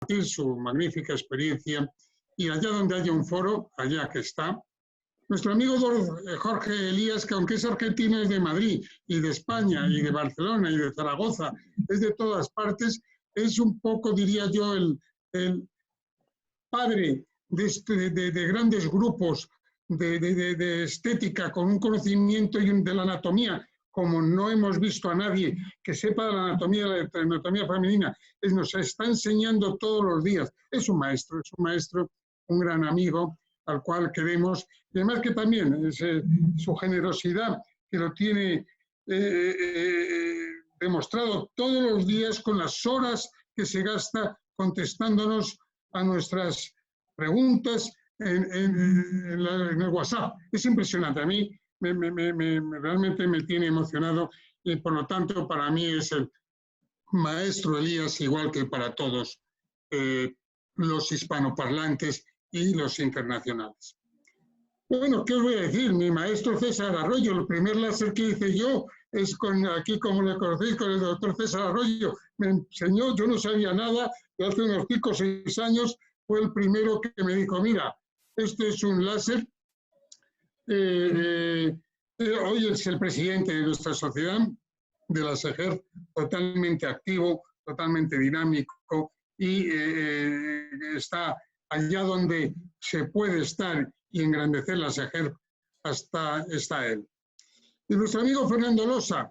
compartir su magnífica experiencia y allá donde haya un foro, allá que está. Nuestro amigo Jorge Elías, que aunque es argentino, es de Madrid y de España y de Barcelona y de Zaragoza, es de todas partes, es un poco, diría yo, el padre de grandes grupos de estética con un conocimiento de la anatomía, como no hemos visto a nadie que sepa de la anatomía femenina, nos está enseñando todos los días. Es un maestro, un gran amigo al cual queremos, y además que también su generosidad, que lo tiene demostrado todos los días con las horas que se gasta contestándonos a nuestras preguntas en el WhatsApp. Es impresionante. A mí realmente me tiene emocionado y por lo tanto para mí es el maestro Elías, igual que para todos los hispanoparlantes y los internacionales. Bueno, ¿qué os voy a decir? Mi maestro César Arroyo, el primer láser que hice yo es aquí, como le conocéis, con el doctor César Arroyo. Me enseñó, yo no sabía nada, y hace unos 5 o 6 años fue el primero que me dijo, mira, este es un láser. Hoy es el presidente de nuestra sociedad, de la SEGER, totalmente activo, totalmente dinámico y está allá donde se puede estar y engrandecer la SEGER, hasta está él. Y nuestro amigo Fernando Losa,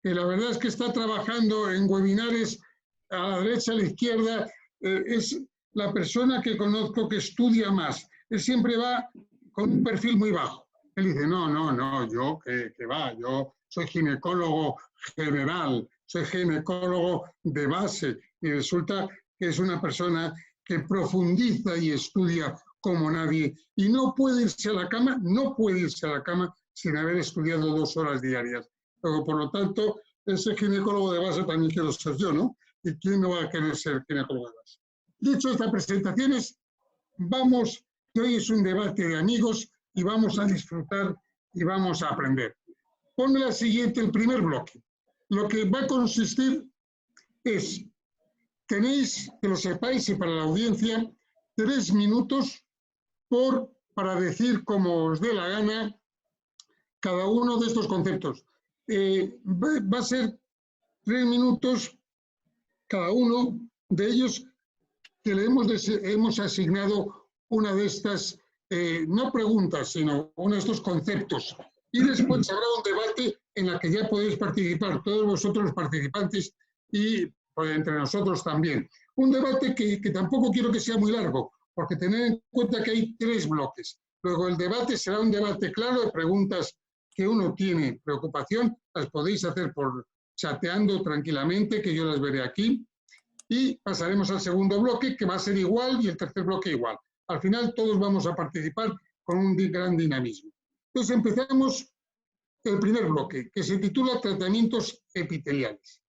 que la verdad es que está trabajando en webinares a la derecha, a la izquierda, es la persona que conozco que estudia más. Él siempre va con un perfil muy bajo. Él dice, no, yo, que va, yo soy ginecólogo general, soy ginecólogo de base, y resulta que es una persona que profundiza y estudia como nadie, y no puede irse a la cama sin haber estudiado 2 horas diarias. Luego, por lo tanto, ese ginecólogo de base también quiero ser yo, ¿no? ¿Y quién no va a querer ser ginecólogo de base? Dicho estas presentaciones, vamos, que hoy es un debate de amigos y vamos a disfrutar y vamos a aprender. Ponme la siguiente, el primer bloque. Lo que va a consistir es, tenéis, que lo sepáis y para la audiencia, 3 minutos para decir como os dé la gana cada uno de estos conceptos. Va a ser 3 minutos cada uno de ellos que le hemos asignado una de estas, no preguntas, sino uno de estos conceptos. Y después habrá un debate en la que ya podéis participar, todos vosotros los participantes y pues, entre nosotros también. Un debate que tampoco quiero que sea muy largo, porque tened en cuenta que hay 3 bloques. Luego el debate será un debate claro de preguntas que uno tiene preocupación, las podéis hacer por chateando tranquilamente, que yo las veré aquí. Y pasaremos al segundo bloque, que va a ser igual, y el tercer bloque igual. Al final todos vamos a participar con un gran dinamismo. Entonces empezamos el primer bloque, que se titula Tratamientos epiteliales.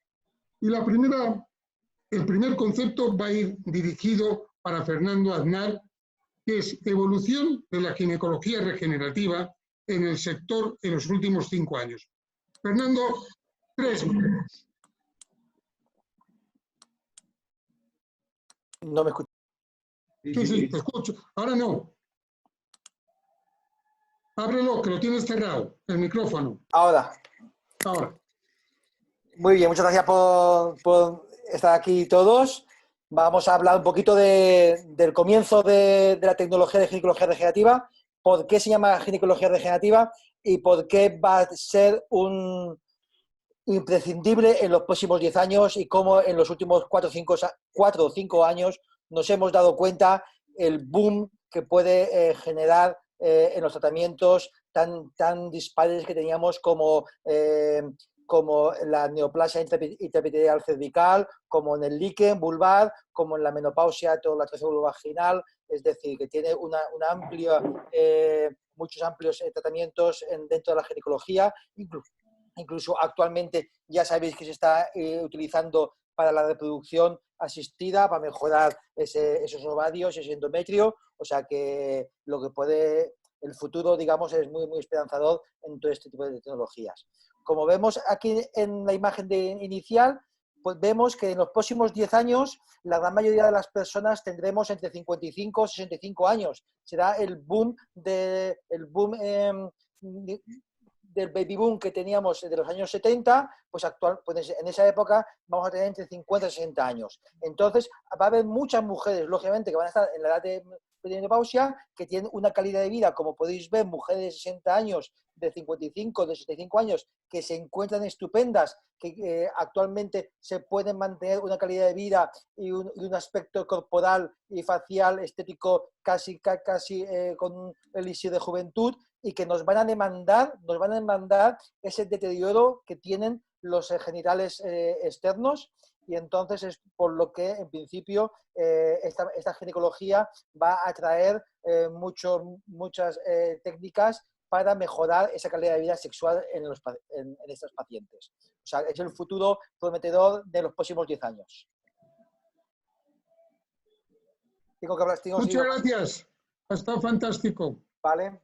Y el primer concepto va a ir dirigido para Fernando Aznar, que es evolución de la ginecología regenerativa en el sector en los últimos 5 años. Fernando, 3 minutos. No me escucho. Sí, te escucho. Ahora no. Ábrelo, que lo tienes cerrado, el micrófono. Ahora. Muy bien, muchas gracias por estar aquí todos. Vamos a hablar un poquito del comienzo de la tecnología de ginecología regenerativa, por qué se llama ginecología regenerativa y por qué va a ser un imprescindible en los próximos 10 años y cómo en los últimos 4 o 5 años nos hemos dado cuenta el boom que puede generar en los tratamientos tan dispares que teníamos como la neoplasia intraepitelial cervical, como en el líquen vulvar, como en la menopausia, toda la atrofia vaginal, es decir, que tiene muchos amplios tratamientos dentro de la ginecología, incluso actualmente ya sabéis que se está utilizando para la reproducción asistida, para mejorar esos ovarios, ese endometrio, o sea que el futuro, digamos, es muy, muy esperanzador en todo este tipo de tecnologías. Como vemos aquí en la imagen inicial, pues vemos que en los próximos 10 años la gran mayoría de las personas tendremos entre 55 y 65 años. Será el boom, del baby boom que teníamos de los años 70, pues pues en esa época vamos a tener entre 50 y 60 años. Entonces va a haber muchas mujeres, lógicamente, que van a estar en la edad de menopausia, que tienen una calidad de vida, como podéis ver, mujeres de 60 años, de 55, de 65 años, que se encuentran estupendas, que actualmente se pueden mantener una calidad de vida y un aspecto corporal y facial, estético, casi con el elixir de juventud, y que nos van a demandar ese deterioro que tienen los genitales externos. Y entonces es por lo que, en principio, esta ginecología va a traer muchas técnicas para mejorar esa calidad de vida sexual en estos pacientes. O sea, es el futuro prometedor de los próximos 10 años. Tengo que hablar. Muchas gracias. Ha estado fantástico. Vale.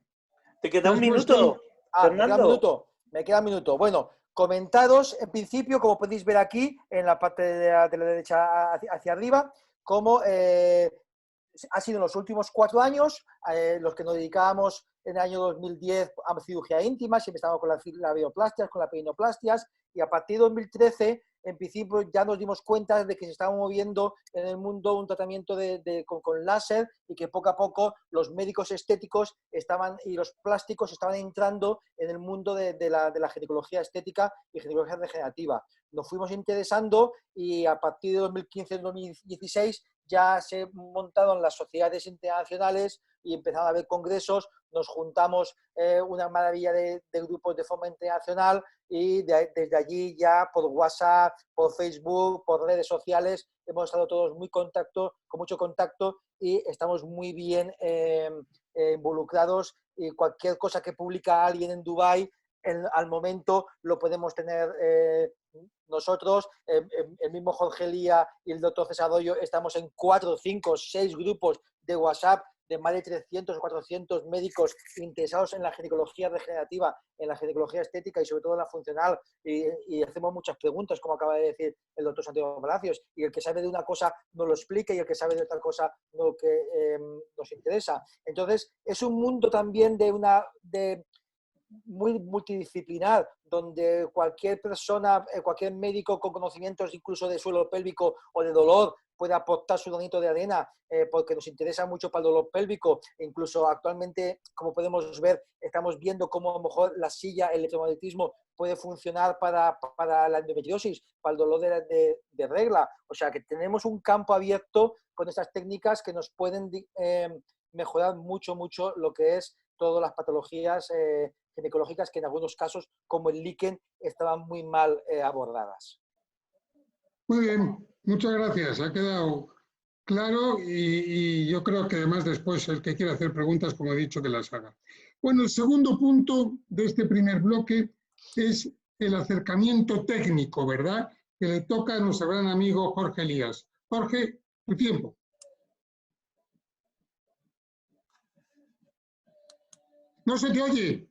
¿Te queda un minuto, Fernando? Me queda un minuto. Bueno, comentaros, en principio, como podéis ver aquí, en la parte de la derecha hacia arriba, cómo ha sido en los últimos 4 años, los que nos dedicábamos en el año 2010 a cirugía íntima, siempre estábamos con las labioplastia, con las peinoplastias, y a partir de 2013, en principio, ya nos dimos cuenta de que se estaba moviendo en el mundo un tratamiento con láser, y que poco a poco los médicos estéticos y los plásticos estaban entrando en el mundo de la ginecología estética y ginecología regenerativa. Nos fuimos interesando y a partir de 2015-2016 ya se montaron las sociedades internacionales y empezaron a haber congresos. Nos juntamos una maravilla de grupos de forma internacional, y desde allí ya por WhatsApp, por Facebook, por redes sociales, hemos estado todos con mucho contacto, y estamos muy bien involucrados, y cualquier cosa que publica alguien en Dubái, al momento lo podemos tener nosotros. El mismo Jorge Lía y el doctor César Doyo estamos en 4, 5, 6 grupos de WhatsApp de más de 300 o 400 médicos interesados en la ginecología regenerativa, en la ginecología estética y sobre todo en la funcional, y hacemos muchas preguntas, como acaba de decir el doctor Santiago Palacios, y el que sabe de una cosa nos lo explica, y el que sabe de otra cosa nos interesa. Entonces, es un mundo también muy multidisciplinar, donde cualquier persona, cualquier médico con conocimientos incluso de suelo pélvico o de dolor puede aportar su granito de arena, porque nos interesa mucho para el dolor pélvico. Incluso actualmente, como podemos ver, estamos viendo cómo a lo mejor la silla, el electromagnetismo puede funcionar para la endometriosis, para el dolor de regla. O sea que tenemos un campo abierto con estas técnicas que nos pueden mejorar mucho lo que es todas las patologías ginecológicas, que en algunos casos, como el líquen, estaban muy mal abordadas. Muy bien, muchas gracias. Ha quedado claro, y yo creo que además después el que quiera hacer preguntas, como he dicho, que las haga. Bueno, el segundo punto de este primer bloque es el acercamiento técnico, ¿verdad?, que le toca a nuestro gran amigo Jorge Elías. Jorge, tu tiempo. No se te oye.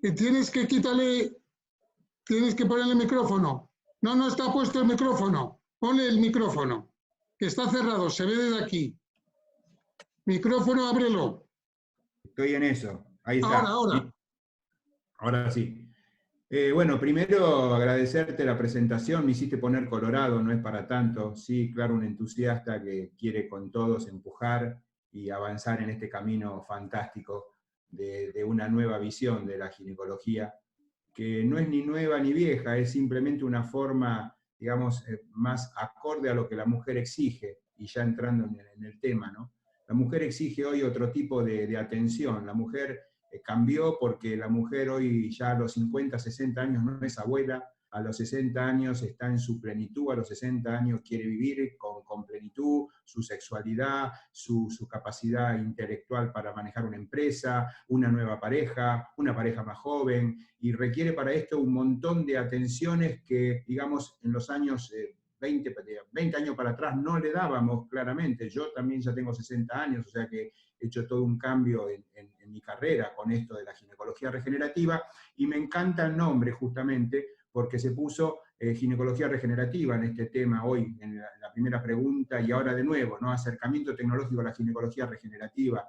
Tienes que ponerle el micrófono. No está puesto el micrófono. Ponle el micrófono, que está cerrado, se ve desde aquí. Micrófono, ábrelo. Estoy en eso. Ahí está. Ahora sí. Bueno, primero agradecerte la presentación, me hiciste poner colorado, no es para tanto. Sí, claro, un entusiasta que quiere con todos empujar y avanzar en este camino fantástico de una nueva visión de la ginecología, que no es ni nueva ni vieja, es simplemente una forma, digamos, más acorde a lo que la mujer exige, y ya entrando en el tema, ¿no? La mujer exige hoy otro tipo de atención. La mujer cambió porque la mujer hoy ya a los 50, 60 años no es abuela, a los 60 años está en su plenitud, a los 60 años quiere vivir con plenitud, su sexualidad, su capacidad intelectual para manejar una empresa, una nueva pareja, una pareja más joven, y requiere para esto un montón de atenciones que, digamos, en los años 20 años para atrás no le dábamos claramente. Yo también ya tengo 60 años, o sea que he hecho todo un cambio en mi carrera con esto de la ginecología regenerativa, y me encanta el nombre justamente porque se puso ginecología regenerativa en este tema hoy, en la primera pregunta, y ahora de nuevo, ¿no? Acercamiento tecnológico a la ginecología regenerativa,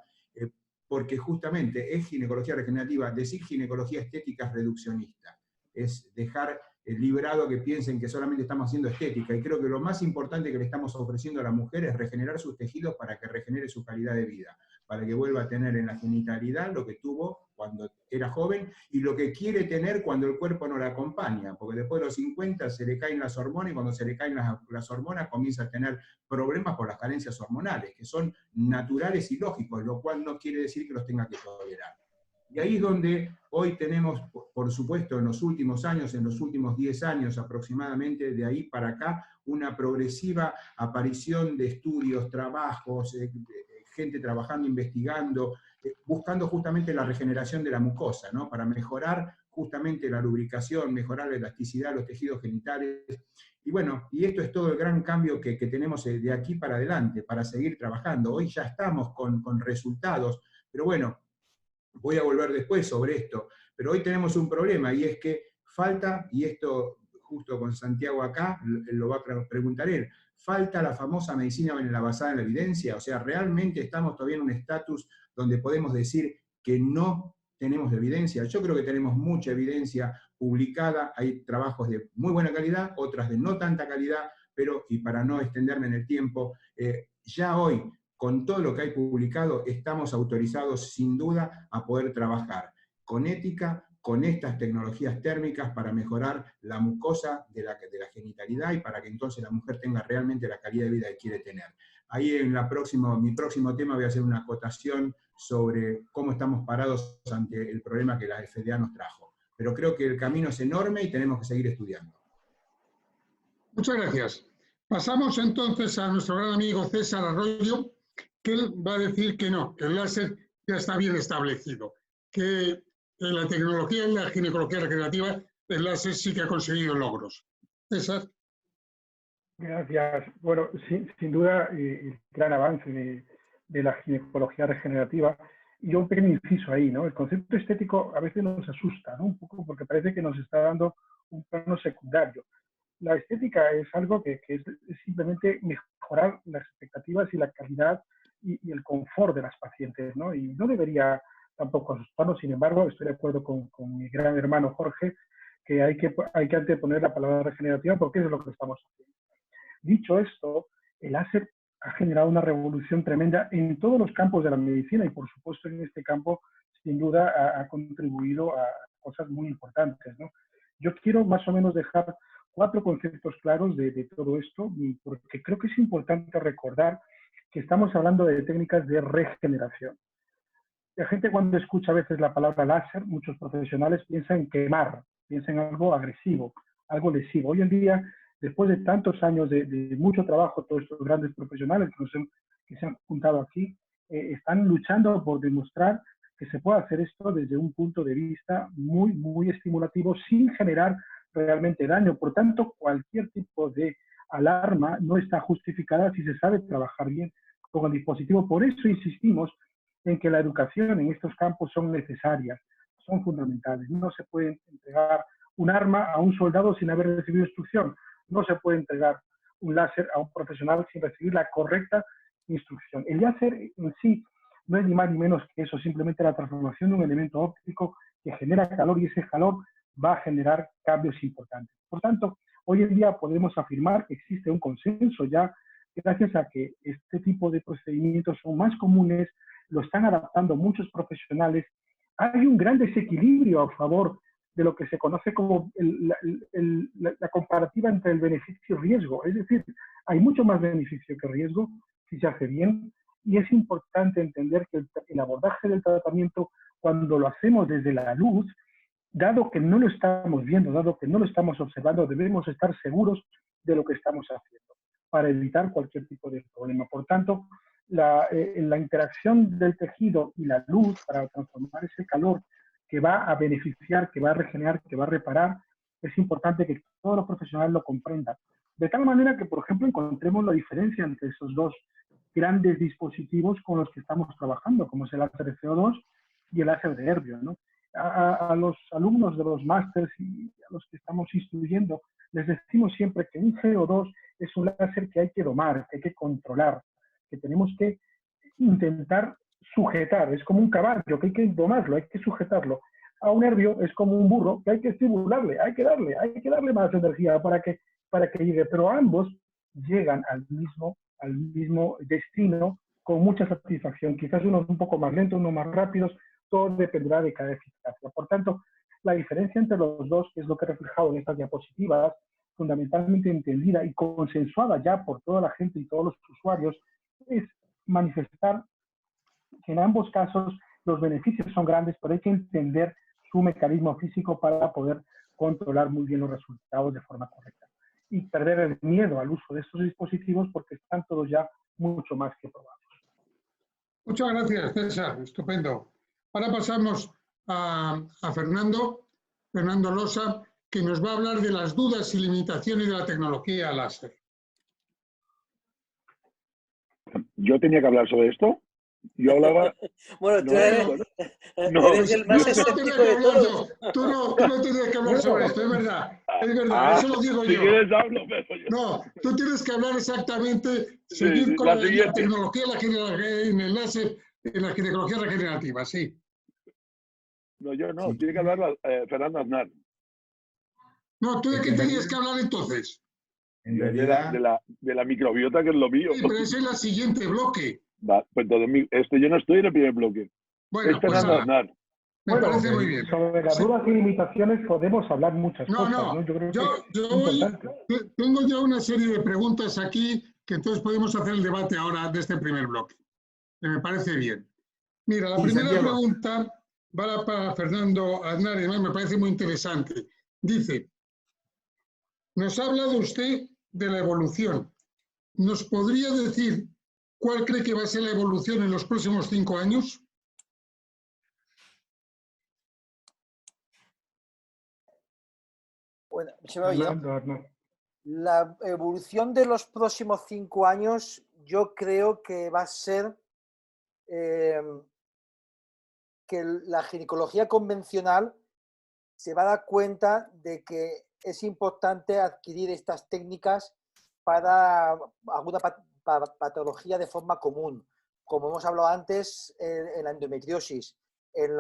porque justamente es ginecología regenerativa. Decir ginecología estética es reduccionista, es dejar librado que piensen que solamente estamos haciendo estética, y creo que lo más importante que le estamos ofreciendo a la mujer es regenerar sus tejidos para que regenere su calidad de vida, para que vuelva a tener en la genitalidad lo que tuvo cuando era joven y lo que quiere tener cuando el cuerpo no la acompaña, porque después de los 50 se le caen las hormonas, y cuando se le caen las hormonas comienza a tener problemas por las carencias hormonales, que son naturales y lógicos, lo cual no quiere decir que los tenga que tolerar. Y ahí es donde hoy tenemos, por supuesto, en los últimos años, en los últimos 10 años aproximadamente, de ahí para acá, una progresiva aparición de estudios, trabajos, gente trabajando, investigando, buscando justamente la regeneración de la mucosa, ¿no? Para mejorar justamente la lubricación, mejorar la elasticidad de los tejidos genitales. Y bueno, y esto es todo el gran cambio que tenemos de aquí para adelante, para seguir trabajando. Hoy ya estamos con resultados, pero bueno, voy a volver después sobre esto, pero hoy tenemos un problema, y es que falta, y esto justo con Santiago acá, lo va a preguntar él, falta la famosa medicina basada en la evidencia. O sea, realmente estamos todavía en un estatus donde podemos decir que no tenemos evidencia. Yo creo que tenemos mucha evidencia publicada, hay trabajos de muy buena calidad, otras de no tanta calidad, pero, y para no extenderme en el tiempo, ya hoy, con todo lo que hay publicado, estamos autorizados sin duda a poder trabajar con ética, con estas tecnologías térmicas para mejorar la mucosa de la genitalidad y para que entonces la mujer tenga realmente la calidad de vida que quiere tener. Ahí en mi próximo tema voy a hacer una acotación sobre cómo estamos parados ante el problema que la FDA nos trajo. Pero creo que el camino es enorme y tenemos que seguir estudiando. Muchas gracias. Pasamos entonces a nuestro gran amigo César Arroyo, que él va a decir que no, que el láser ya está bien establecido, que en la tecnología, en la ginecología regenerativa, el láser sí que ha conseguido logros. César. Gracias. Bueno, sin duda, el gran avance de la ginecología regenerativa. Y un pequeño inciso ahí, ¿no? El concepto estético a veces nos asusta, ¿no? Un poco porque parece que nos está dando un plano secundario. La estética es algo que es simplemente mejorar las expectativas y la calidad y el confort de las pacientes, ¿no? Y no debería tampoco asustarnos. Sin embargo, estoy de acuerdo con mi gran hermano Jorge, que hay que anteponer la palabra regenerativa porque es lo que estamos haciendo. Dicho esto, el láser ha generado una revolución tremenda en todos los campos de la medicina y, por supuesto, en este campo, sin duda, ha contribuido a cosas muy importantes, ¿no? Yo quiero más o menos dejar 4 conceptos claros de todo esto, porque creo que es importante recordar que estamos hablando de técnicas de regeneración. La gente, cuando escucha a veces la palabra láser, muchos profesionales piensan en quemar, piensan en algo agresivo, algo lesivo. Hoy en día, después de tantos años de mucho trabajo, todos estos grandes profesionales que se han juntado aquí, están luchando por demostrar que se puede hacer esto desde un punto de vista muy, muy estimulativo, sin generar realmente daño. Por tanto, cualquier tipo de alarma no está justificada si se sabe trabajar bien con el dispositivo. Por eso insistimos en que la educación en estos campos son necesarias, son fundamentales. No se puede entregar un arma a un soldado sin haber recibido instrucción. No se puede entregar un láser a un profesional sin recibir la correcta instrucción. El láser en sí no es ni más ni menos que eso, simplemente la transformación de un elemento óptico que genera calor, y ese calor va a generar cambios importantes. Por tanto, hoy en día podemos afirmar que existe un consenso ya, gracias a que este tipo de procedimientos son más comunes, lo están adaptando muchos profesionales. Hay un gran desequilibrio a favor de lo que se conoce como la comparativa entre el beneficio y riesgo. Es decir, hay mucho más beneficio que riesgo si se hace bien, y es importante entender que el abordaje del tratamiento, cuando lo hacemos desde la luz, dado que no lo estamos viendo, dado que no lo estamos observando, debemos estar seguros de lo que estamos haciendo para evitar cualquier tipo de problema. Por tanto, la interacción del tejido y la luz para transformar ese calor que va a beneficiar, que va a regenerar, que va a reparar, es importante que todos los profesionales lo comprendan. De tal manera que, por ejemplo, encontremos la diferencia entre esos dos grandes dispositivos con los que estamos trabajando, como es el láser de CO2 y el láser de Erbium, ¿no? A los alumnos de los másters y a los que estamos instruyendo, Les decimos siempre que un CO2 es un láser que hay que domar, que hay que controlar, que tenemos que intentar sujetar. Es como un caballo, que hay que domarlo, hay que sujetarlo. A un nervio es como un burro que hay que estimularle, hay que darle más energía para que llegue. Pero ambos llegan al mismo destino con mucha satisfacción. Quizás unos un poco más lentos, unos más rápidos, todo dependerá de cada eficacia. Por tanto, la diferencia entre los dos, que es lo que he reflejado en estas diapositivas, fundamentalmente entendida y consensuada ya por toda la gente y todos los usuarios, es manifestar que en ambos casos los beneficios son grandes, pero hay que entender su mecanismo físico para poder controlar muy bien los resultados de forma correcta. Y perder el miedo al uso de estos dispositivos porque están todos ya mucho más que probados. Muchas gracias, César. Estupendo. Ahora pasamos a Fernando Losa, que nos va a hablar de las dudas y limitaciones de la tecnología láser. ¿Yo tenía que hablar sobre esto? Yo hablaba... Bueno, tú eres el más escéptico de todos. Tú no tienes que hablar sobre esto, es verdad. Es verdad, eso lo digo si yo. Quieres, hablo, pero yo... No, tú tienes que hablar exactamente, seguir con la tecnología en el láser, en la ginecología regenerativa, sí. No, yo no, tiene que hablar Fernando Aznar. No, ¿tú de qué tenías que hablar entonces? En realidad... De la microbiota, que es lo mío. Sí, pero ese es el siguiente bloque. Va, pues entonces, yo no estoy en el primer bloque. Bueno, es Fernando Aznar. Me parece muy bien. Sobre las dudas y limitaciones podemos hablar muchas cosas. ¿No? Yo creo que tengo ya una serie de preguntas aquí que entonces podemos hacer el debate ahora de este primer bloque. Que me parece bien. Mira, la primera pregunta va para Fernando Aznar, y además me parece muy interesante. Dice, nos ha hablado usted de la evolución. ¿Nos podría decir cuál cree que va a ser la evolución en los próximos 5 años? Bueno, se me oye. La evolución de los próximos 5 años, yo creo que va a ser que la ginecología convencional se va a dar cuenta de que es importante adquirir estas técnicas para alguna patología de forma común, como hemos hablado antes en la endometriosis, en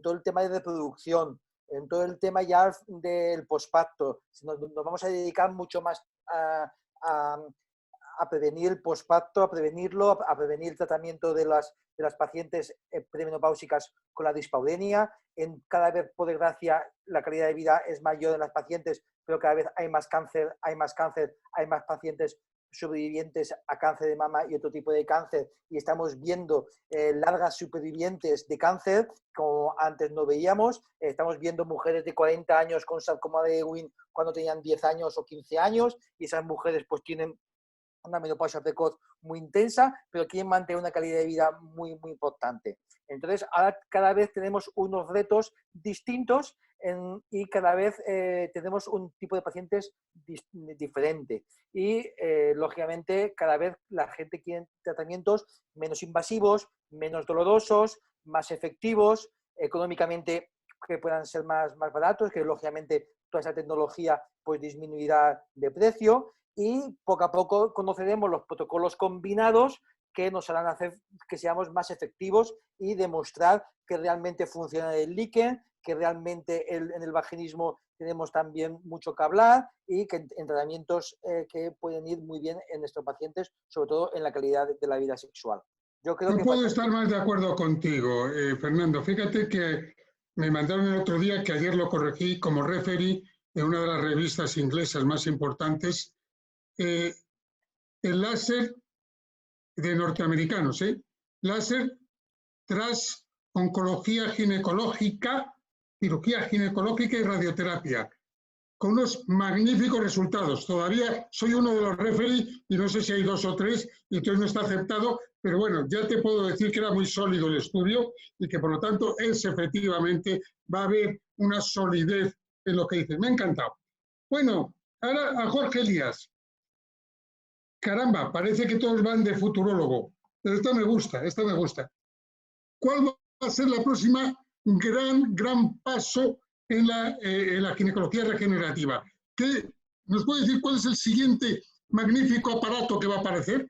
todo el tema de reproducción, en todo el tema ya del posparto. Nos vamos a dedicar mucho más a prevenir el posparto, a prevenirlo, a prevenir el tratamiento de las pacientes premenopáusicas con la dispaudenia. Cada vez, por desgracia, la calidad de vida es mayor en las pacientes, pero cada vez hay más cáncer, hay más pacientes sobrevivientes a cáncer de mama y otro tipo de cáncer, y estamos viendo largas supervivientes de cáncer, como antes no veíamos. Estamos viendo mujeres de 40 años con sarcoma de Ewing cuando tenían 10 años o 15 años, y esas mujeres pues tienen una menopausia precoz muy intensa, pero quieren mantener una calidad de vida muy, muy importante. Entonces, ahora cada vez tenemos unos retos distintos y cada vez tenemos un tipo de pacientes diferente. Y, lógicamente, cada vez la gente quiere tratamientos menos invasivos, menos dolorosos, más efectivos, económicamente que puedan ser más baratos, que lógicamente toda esa tecnología pues disminuirá de precio. Y poco a poco conoceremos los protocolos combinados que nos harán hacer que seamos más efectivos y demostrar que realmente funciona el líquen, que realmente en el vaginismo tenemos también mucho que hablar y que en tratamientos que pueden ir muy bien en nuestros pacientes, sobre todo en la calidad de la vida sexual. Yo creo que puedo estar más de acuerdo contigo, Fernando. Fíjate que me mandaron el otro día, que ayer lo corregí como referee en una de las revistas inglesas más importantes, el láser de norteamericanos, láser tras oncología ginecológica, cirugía ginecológica y radioterapia, con unos magníficos resultados. Todavía soy uno de los referees y no sé si hay 2 o 3 y entonces no está aceptado, pero bueno, ya te puedo decir que era muy sólido el estudio y que por lo tanto efectivamente va a haber una solidez en lo que dices. Me ha encantado. Bueno, ahora a Jorge Elías. Caramba, parece que todos van de futurólogo, pero esta me gusta. ¿Cuál va a ser la próxima gran paso en la ginecología regenerativa. ¿Nos puede decir cuál es el siguiente magnífico aparato que va a aparecer?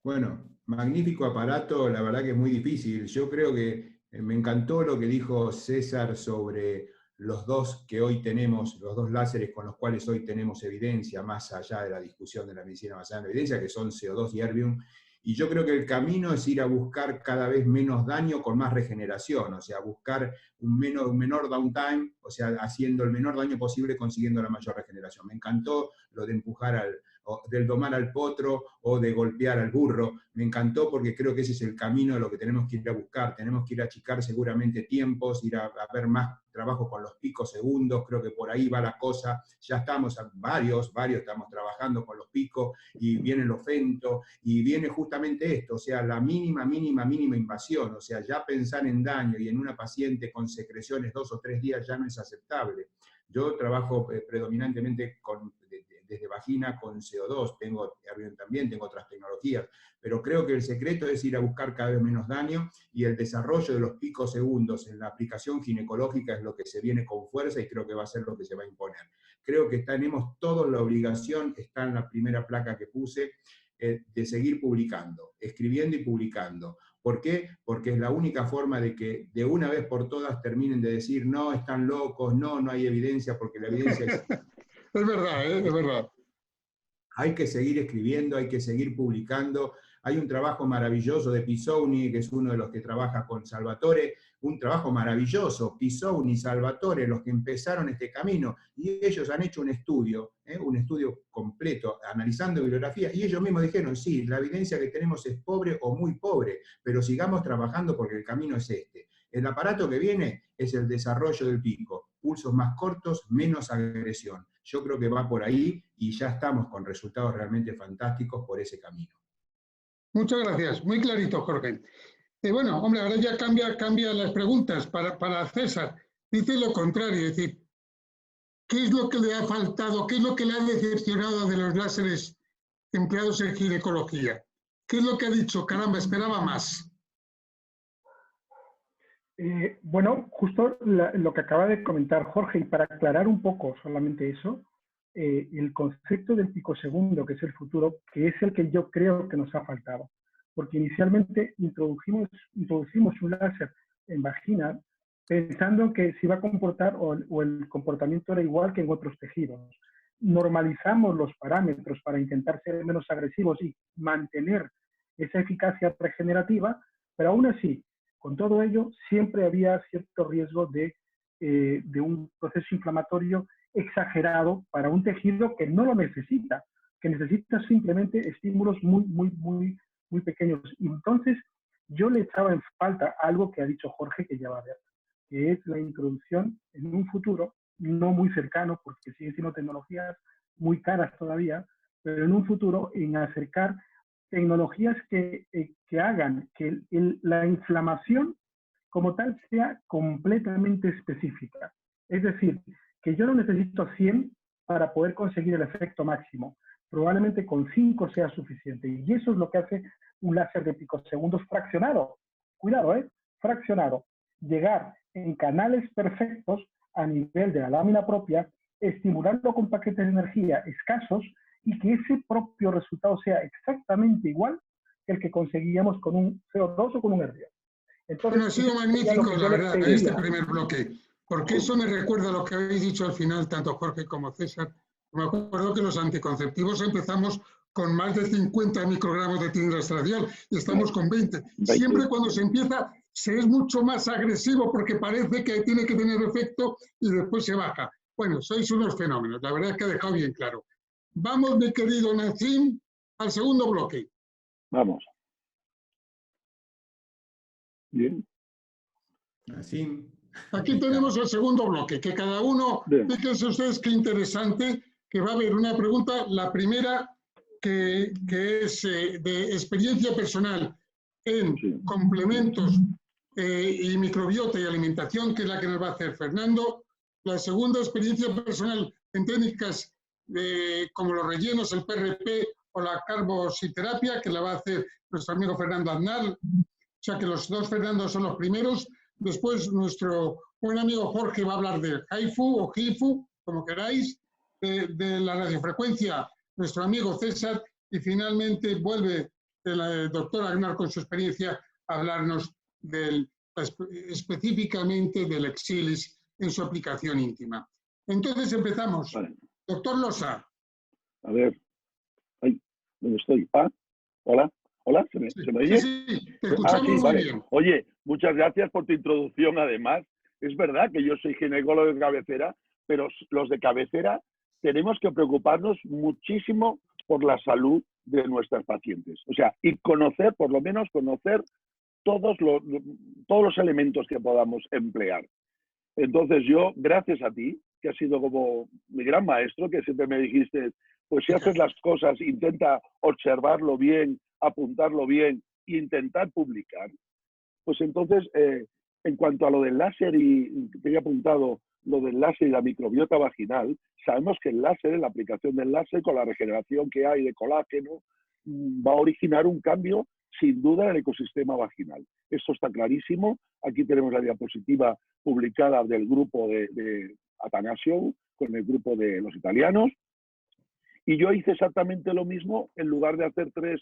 Bueno, magnífico aparato, la verdad que es muy difícil. Yo creo que me encantó lo que dijo César sobre los dos que hoy tenemos, los dos láseres con los cuales hoy tenemos evidencia, más allá de la discusión de la medicina basada en evidencia, que son CO2 y erbium. Y yo creo que el camino es ir a buscar cada vez menos daño con más regeneración, o sea, buscar un menor downtime, o sea, haciendo el menor daño posible, consiguiendo la mayor regeneración. Me encantó lo de empujar del domar al potro o de golpear al burro. Me encantó porque creo que ese es el camino de lo que tenemos que ir a buscar. Tenemos que ir a achicar seguramente tiempos, ir a ver más trabajo con los picos segundos, creo que por ahí va la cosa. Ya estamos, varios estamos trabajando con los picos, y viene los femto, y viene justamente esto, o sea, la mínima invasión, o sea, ya pensar en daño y en una paciente con secreciones 2 o 3 días ya no es aceptable. Yo trabajo predominantemente desde vagina con CO2, tengo erbium también, tengo otras tecnologías, pero creo que el secreto es ir a buscar cada vez menos daño, y el desarrollo de los picos segundos en la aplicación ginecológica es lo que se viene con fuerza, y creo que va a ser lo que se va a imponer. Creo que tenemos todos la obligación, está en la primera placa que puse, de seguir publicando, escribiendo y publicando. ¿Por qué? Porque es la única forma de que de una vez por todas terminen de decir, no, están locos, no hay evidencia, porque la evidencia es... Es verdad, es verdad. Hay que seguir escribiendo, hay que seguir publicando. Hay un trabajo maravilloso de Pisoni, que es uno de los que trabaja con Salvatore, un trabajo maravilloso, Pisoni, Salvatore, los que empezaron este camino, y ellos han hecho un estudio completo, analizando bibliografía, y ellos mismos dijeron, sí, la evidencia que tenemos es pobre o muy pobre, pero sigamos trabajando porque el camino es este. El aparato que viene es el desarrollo del pico, pulsos más cortos, menos agresión. Yo creo que va por ahí, y ya estamos con resultados realmente fantásticos por ese camino. Muchas gracias, muy clarito, Jorge. Bueno, hombre, ahora ya cambia las preguntas para César. Dice lo contrario, es decir, ¿qué es lo que le ha faltado, qué es lo que le ha decepcionado de los láseres empleados en ginecología? ¿Qué es lo que ha dicho? Caramba, esperaba más. Bueno, justo lo que acaba de comentar Jorge, y para aclarar un poco solamente eso, el concepto del picosegundo, que es el futuro, que es el que yo creo que nos ha faltado. Porque inicialmente introducimos un láser en vagina pensando que se iba a comportar o el comportamiento era igual que en otros tejidos. Normalizamos los parámetros para intentar ser menos agresivos y mantener esa eficacia regenerativa, pero aún así, con todo ello, siempre había cierto riesgo de un proceso inflamatorio exagerado para un tejido que no lo necesita, que necesita simplemente estímulos muy pequeños. Y entonces yo le echaba en falta algo que ha dicho Jorge que ya va a ver, que es la introducción en un futuro, no muy cercano, porque siguen siendo tecnologías muy caras todavía, pero en un futuro en acercar tecnologías que hagan que la inflamación como tal sea completamente específica. Es decir, que yo no necesito 100 para poder conseguir el efecto máximo. Probablemente con 5 sea suficiente. Y eso es lo que hace un láser de picosegundos fraccionado. Cuidado, fraccionado. Llegar en canales perfectos a nivel de la lámina propia, estimularlo con paquetes de energía escasos, y que ese propio resultado sea exactamente igual que el que conseguíamos con un CO2 o con un herdio. Entonces, bueno, ha sido magnífico, la verdad, este primer bloque, porque eso me recuerda a lo que habéis dicho al final, tanto Jorge como César. Me acuerdo que los anticonceptivos empezamos con más de 50 microgramos de tioestradiol y estamos con 20. Siempre cuando se empieza, se es mucho más agresivo porque parece que tiene que tener efecto y después se baja. Bueno, sois unos fenómenos, la verdad es que ha dejado bien claro. Vamos, mi querido Nassim, al segundo bloque. Vamos. Bien. Nassim. Aquí tenemos el segundo bloque, que cada uno, fíjense ustedes qué interesante, que va a haber una pregunta, la primera que es de experiencia personal en complementos y microbiota y alimentación, que es la que nos va a hacer Fernando. La segunda, experiencia personal en técnicas como los rellenos, el PRP o la carbositerapia, que la va a hacer nuestro amigo Fernando Aznar. O sea que los dos Fernandos son los primeros. Después nuestro buen amigo Jorge va a hablar del HIFU o HIFU, como queráis, de la radiofrecuencia, nuestro amigo César, y finalmente vuelve el doctor Aznar con su experiencia a hablarnos específicamente del Exilis en su aplicación íntima. Entonces empezamos. Vale. Doctor Losa. A ver, ay, ¿dónde estoy? Ah, hola, hola, ¿se me oye? Sí, te escuchamos muy bien. Oye, muchas gracias por tu introducción, además. Es verdad que yo soy ginecólogo de cabecera, pero los de cabecera tenemos que preocuparnos muchísimo por la salud de nuestras pacientes. O sea, y conocer, por lo menos conocer todos los elementos que podamos emplear. Entonces yo, gracias a ti, que has sido como mi gran maestro, que siempre me dijiste, pues si haces las cosas, intenta observarlo bien, apuntarlo bien e intentar publicar. Pues entonces, en cuanto a lo del láser, y te he apuntado lo del láser y la microbiota vaginal, sabemos que el láser, la aplicación del láser, con la regeneración que hay de colágeno, va a originar un cambio sin duda en el ecosistema vaginal. Esto está clarísimo. Aquí tenemos la diapositiva publicada del grupo de Atanasio con el grupo de los italianos. Y yo hice exactamente lo mismo. En lugar de hacer tres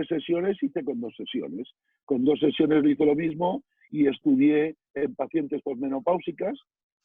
sesiones, hice con 2 sesiones. Con 2 sesiones lo hice lo mismo y estudié en pacientes posmenopáusicas,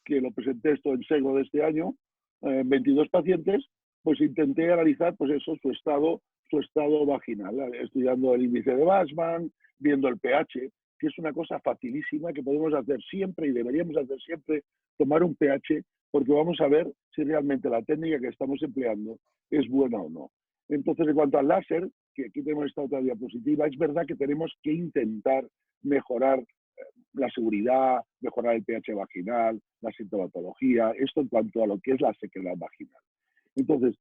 que lo presenté esto en SEGO de este año, 22 pacientes, pues intenté analizar pues eso, su estado vaginal, estudiando el índice de Bachmann, viendo el pH, que es una cosa facilísima que podemos hacer siempre y deberíamos hacer siempre, tomar un pH, porque vamos a ver si realmente la técnica que estamos empleando es buena o no. Entonces, en cuanto al láser, que aquí tenemos esta otra diapositiva, es verdad que tenemos que intentar mejorar la seguridad, mejorar el pH vaginal, la sintomatología, esto en cuanto a lo que es la sequedad vaginal. Entonces,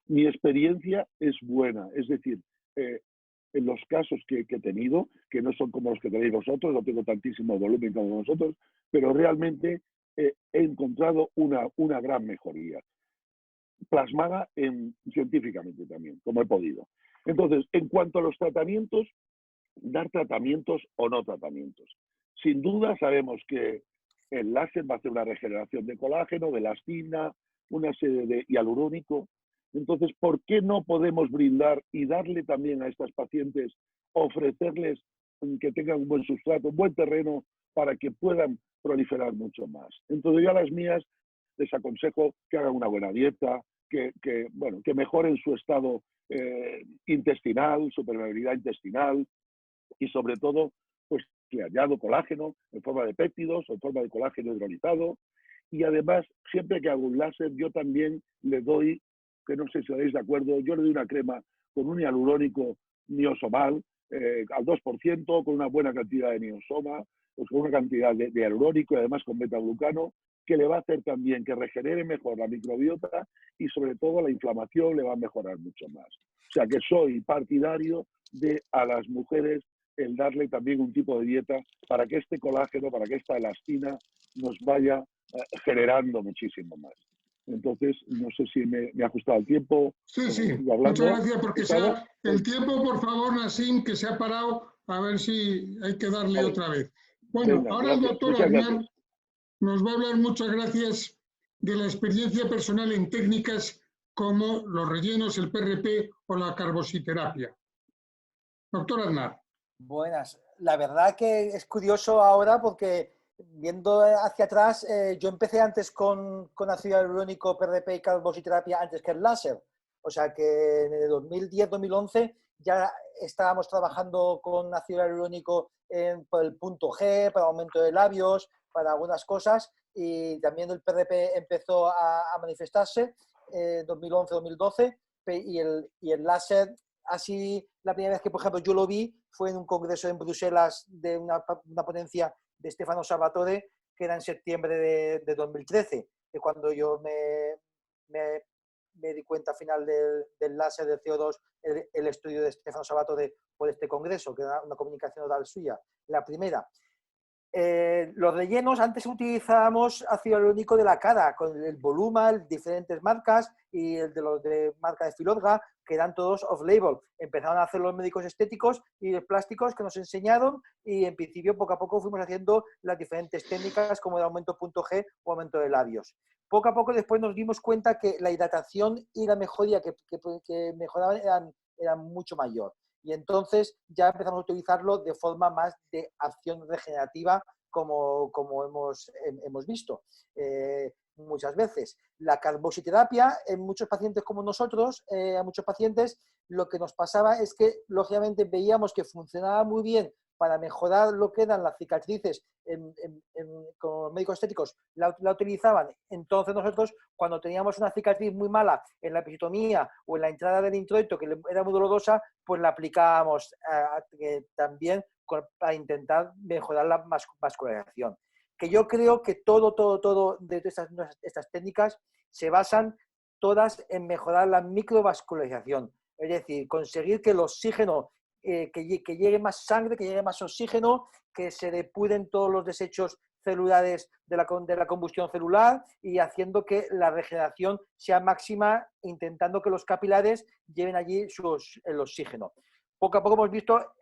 mi experiencia es buena, es decir, en los casos que he tenido, que no son como los que tenéis vosotros, no tengo tantísimo volumen como vosotros, pero realmente he encontrado una gran mejoría, plasmada científicamente también, como he podido. Entonces, en cuanto a los tratamientos, dar tratamientos o no tratamientos. Sin duda sabemos que el láser va a hacer una regeneración de colágeno, de elastina, una serie de hialurónico. Entonces, ¿por qué no podemos brindar y darle también a estas pacientes, ofrecerles que tengan un buen sustrato, un buen terreno para que puedan proliferar mucho más? Entonces, yo a las mías les aconsejo que hagan una buena dieta, que mejoren su estado intestinal, su permeabilidad intestinal y sobre todo, pues que añado colágeno en forma de péptidos o en forma de colágeno hidrolizado. Y además, siempre que hago un láser, yo también le doy, que no sé si estáis de acuerdo, yo le doy una crema con un hialurónico niosomal al 2%, con una buena cantidad de niosoma, pues con una cantidad de hialurónico y además con beta-glucano, que le va a hacer también que regenere mejor la microbiota y sobre todo la inflamación le va a mejorar mucho más. O sea que soy partidario de a las mujeres el darle también un tipo de dieta para que este colágeno, para que esta elastina nos vaya generando muchísimo más. Entonces, no sé si me ha ajustado el tiempo. Sí. Muchas gracias, porque el tiempo, por favor, Nassim, que se ha parado, a ver si hay que darle otra vez. Bueno, venga, ahora gracias. El doctor Aznar nos va a hablar, muchas gracias, de la experiencia personal en técnicas como los rellenos, el PRP o la carboxiterapia. Doctor Aznar. Buenas. La verdad que es curioso ahora porque viendo hacia atrás, yo empecé antes con ácido hialurónico, PRP y carboxiterapia antes que el láser. O sea que en el 2010-2011 ya estábamos trabajando con ácido hialurónico por el punto G, para aumento de labios, para algunas cosas, y también el PRP empezó a manifestarse en 2011-2012 y el láser, así la primera vez que, por ejemplo, yo lo vi fue en un congreso en Bruselas de una ponencia de Stefano Salvatore, que era en septiembre de 2013, que cuando yo me di cuenta al final del láser del CO2, el estudio de Stefano Salvatore por este congreso, que era una comunicación oral suya, la primera. Los rellenos, antes utilizábamos ácido hialurónico de la cara, con el Voluma, diferentes marcas, y el de los de marca de Filorga, que eran todos off-label. Empezaron a hacer los médicos estéticos y los plásticos que nos enseñaron, y en principio poco a poco fuimos haciendo las diferentes técnicas, como el aumento punto G o aumento de labios. Poco a poco después nos dimos cuenta que la hidratación y la mejoría que mejoraban eran mucho mayor. Y entonces ya empezamos a utilizarlo de forma más de acción regenerativa, como hemos visto muchas veces. La carboxiterapia, en muchos pacientes como nosotros, a muchos pacientes, lo que nos pasaba es que, lógicamente, veíamos que funcionaba muy bien para mejorar lo que eran las cicatrices con los médicos estéticos, la utilizaban. Entonces nosotros, cuando teníamos una cicatriz muy mala en la episiotomía o en la entrada del introito, que era muy dolorosa, pues la aplicábamos también para intentar mejorar la vascularización. Que yo creo que todo de estas técnicas se basan todas en mejorar la microvascularización, es decir, conseguir que el oxígeno, que llegue más sangre, que llegue más oxígeno, que se depuren todos los desechos celulares de la combustión celular, y haciendo que la regeneración sea máxima, intentando que los capilares lleven allí el oxígeno. Poco a poco hemos visto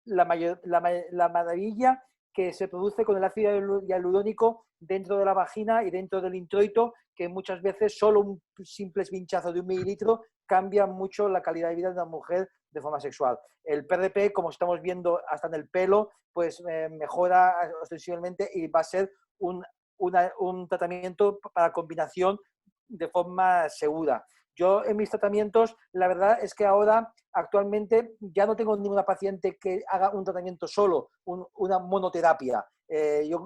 la maravilla que se produce con el ácido hialurónico dentro de la vagina y dentro del introito, que muchas veces solo un simple pinchazo de 1 mililitro cambia mucho la calidad de vida de una mujer de forma sexual. El PRP, como estamos viendo hasta en el pelo, pues mejora ostensiblemente, y va a ser un tratamiento para combinación de forma segura. Yo en mis tratamientos, la verdad es que ahora, actualmente, ya no tengo ninguna paciente que haga un tratamiento solo, una monoterapia.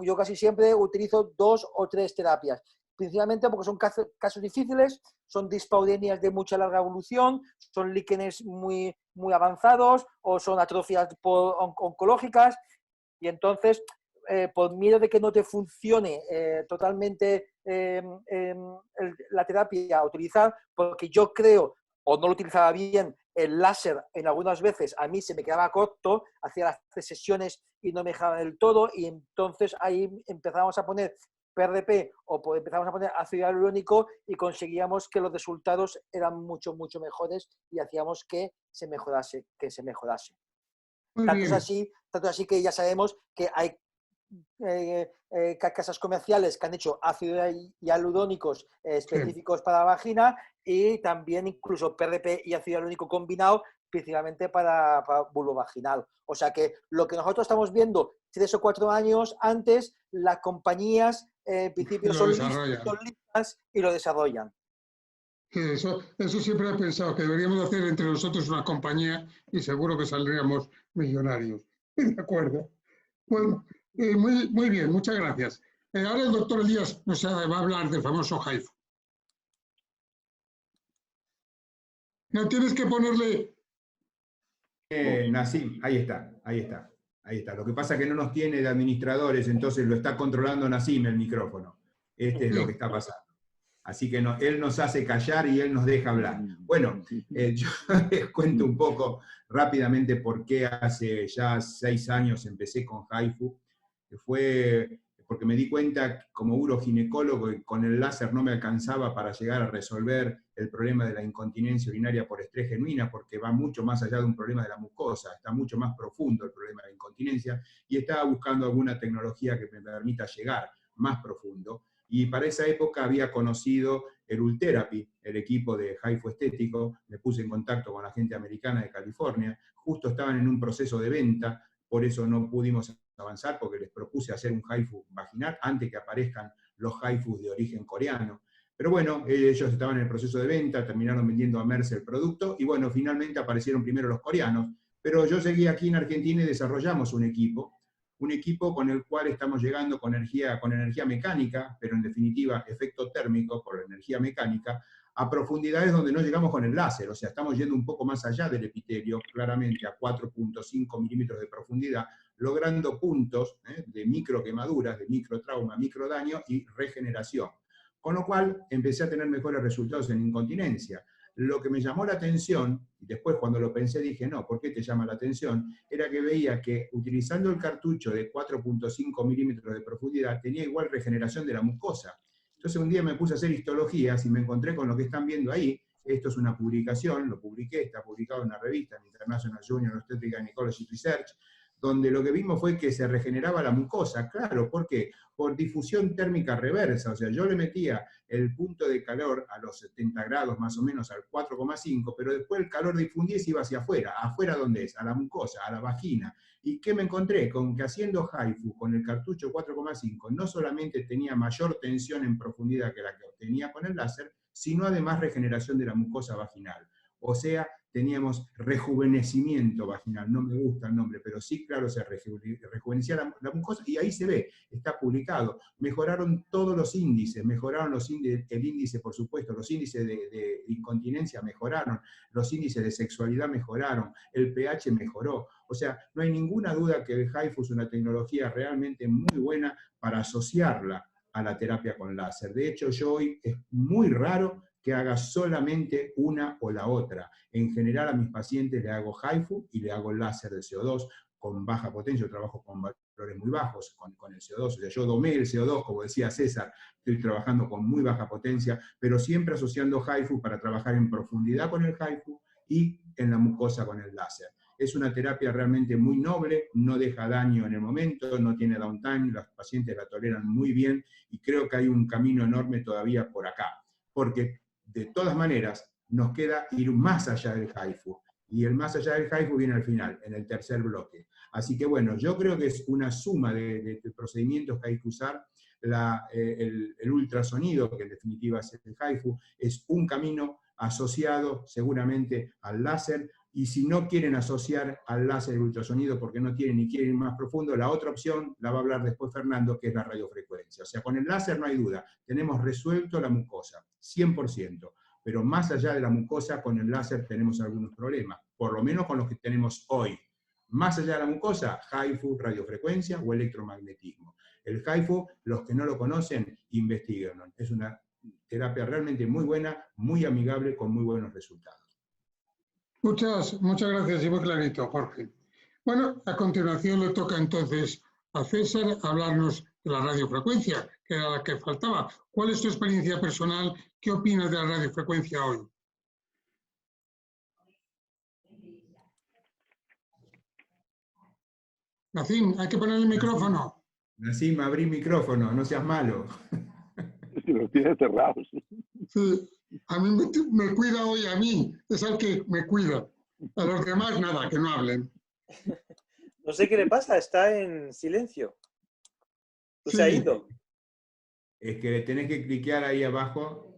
Yo casi siempre utilizo 2 o 3 terapias, principalmente porque son casos difíciles, son dispaudenias de mucha larga evolución, son líquenes muy, muy avanzados, o son atrofias oncológicas, y entonces, por miedo de que no te funcione totalmente la terapia a utilizar, porque yo creo, o no lo utilizaba bien, el láser en algunas veces a mí se me quedaba corto, hacía las 3 sesiones y no me dejaba del todo, y entonces ahí empezamos a poner PRP o empezamos a poner ácido hialurónico, y conseguíamos que los resultados eran mucho, mucho mejores, y hacíamos que se mejorase. Tanto es así que ya sabemos que hay casas comerciales que han hecho ácidos hialurónicos específicos para la vagina, y también incluso PRP y ácido hialurónico combinado, principalmente para vulvovaginal. O sea que lo que nosotros estamos viendo 3 o 4 años antes, las compañías en principio son listas y lo desarrollan. Eso siempre he pensado, que deberíamos hacer entre nosotros una compañía, y seguro que saldríamos millonarios. De acuerdo. Bueno, muy bien, muchas gracias. Ahora el doctor Elías nos va a hablar del famoso HIFU. No tienes que ponerle... Nassim, ahí está. Lo que pasa es que no nos tiene de administradores, entonces lo está controlando Nassim el micrófono. Este es lo que está pasando. Así que él nos hace callar y él nos deja hablar. Bueno, yo les cuento un poco rápidamente por qué hace ya 6 años empecé con HIFU, que fue porque me di cuenta como uroginecólogo que con el láser no me alcanzaba para llegar a resolver el problema de la incontinencia urinaria por estrés genuina, porque va mucho más allá de un problema de la mucosa, está mucho más profundo el problema de la incontinencia, y estaba buscando alguna tecnología que me permita llegar más profundo. Y para esa época había conocido el Ultherapy, el equipo de HIFU estético, me puse en contacto con la gente americana de California, justo estaban en un proceso de venta, por eso no pudimos avanzar, porque les propuse hacer un HIFU vaginal antes que aparezcan los HIFUs de origen coreano. Pero bueno, ellos estaban en el proceso de venta, terminaron vendiendo a Merce el producto, y bueno, finalmente aparecieron primero los coreanos, pero yo seguí aquí en Argentina y desarrollamos un equipo con el cual estamos llegando con energía mecánica, pero en definitiva efecto térmico por la energía mecánica, a profundidades donde no llegamos con el láser, o sea, estamos yendo un poco más allá del epitelio, claramente a 4.5 milímetros de profundidad, logrando puntos de microquemaduras, de microtrauma, microdaño y regeneración. Con lo cual empecé a tener mejores resultados en incontinencia. Lo que me llamó la atención, y después cuando lo pensé dije, no, ¿por qué te llama la atención? Era que veía que utilizando el cartucho de 4.5 milímetros de profundidad tenía igual regeneración de la mucosa. Entonces un día me puse a hacer histologías y me encontré con lo que están viendo ahí. Esto es una publicación, lo publiqué, está publicado en una revista, en International Journal of Obstetrics and Gynecology Research, donde lo que vimos fue que se regeneraba la mucosa. Claro, ¿por qué? Por difusión térmica reversa, o sea, yo le metía el punto de calor a los 70 grados más o menos al 4,5, pero después el calor difundía y se iba hacia afuera. ¿Afuera dónde es? A la mucosa, a la vagina. ¿Y qué me encontré? Con que haciendo HIFU con el cartucho 4,5 no solamente tenía mayor tensión en profundidad que la que obtenía con el láser, sino además regeneración de la mucosa vaginal. O sea, teníamos rejuvenecimiento vaginal, no me gusta el nombre, pero sí, claro, se rejuvenecía la mucosa, y ahí se ve, está publicado. Mejoraron todos los índices, mejoraron los índices, el índice, por supuesto, los índices de incontinencia mejoraron, los índices de sexualidad mejoraron, el pH mejoró. O sea, no hay ninguna duda que el HIFU es una tecnología realmente muy buena para asociarla a la terapia con láser. De hecho, yo hoy es muy raro que haga solamente una o la otra. En general a mis pacientes le hago HIFU y le hago láser de CO2 con baja potencia. Yo trabajo con valores muy bajos con el CO2. O sea, yo domé el CO2, como decía César, estoy trabajando con muy baja potencia, pero siempre asociando HIFU para trabajar en profundidad con el HIFU y en la mucosa con el láser. Es una terapia realmente muy noble, no deja daño en el momento, no tiene downtime, los pacientes la toleran muy bien y creo que hay un camino enorme todavía por acá. Porque de todas maneras nos queda ir más allá del HIFU. Y el más allá del HIFU viene al final, en el tercer bloque. Así que bueno, yo creo que es una suma de procedimientos que hay que usar. El ultrasonido, que en definitiva es el HIFU, es un camino asociado seguramente al láser. Y si no quieren asociar al láser el ultrasonido porque no quieren ni quieren ir más profundo, la otra opción la va a hablar después Fernando, que es la radiofrecuencia. O sea, con el láser no hay duda, tenemos resuelto la mucosa, 100%. Pero más allá de la mucosa, con el láser tenemos algunos problemas, por lo menos con los que tenemos hoy. Más allá de la mucosa, HIFU, radiofrecuencia o electromagnetismo. El HIFU, los que no lo conocen, investiguen. Es una terapia realmente muy buena, muy amigable, con muy buenos resultados. Muchas gracias y muy clarito, Jorge. Bueno, a continuación le toca entonces a César hablarnos de la radiofrecuencia, que era la que faltaba. ¿Cuál es tu experiencia personal? ¿Qué opinas de la radiofrecuencia hoy? Nacim, hay que poner el micrófono. Nacim, abrí micrófono, no seas malo. Los tienes cerrados. Sí, a mí me cuida hoy, a mí, es al que me cuida. A los demás nada, que no hablen. No sé qué le pasa, está en silencio. Sí. Se ha ido. Es que tenés que cliquear ahí abajo.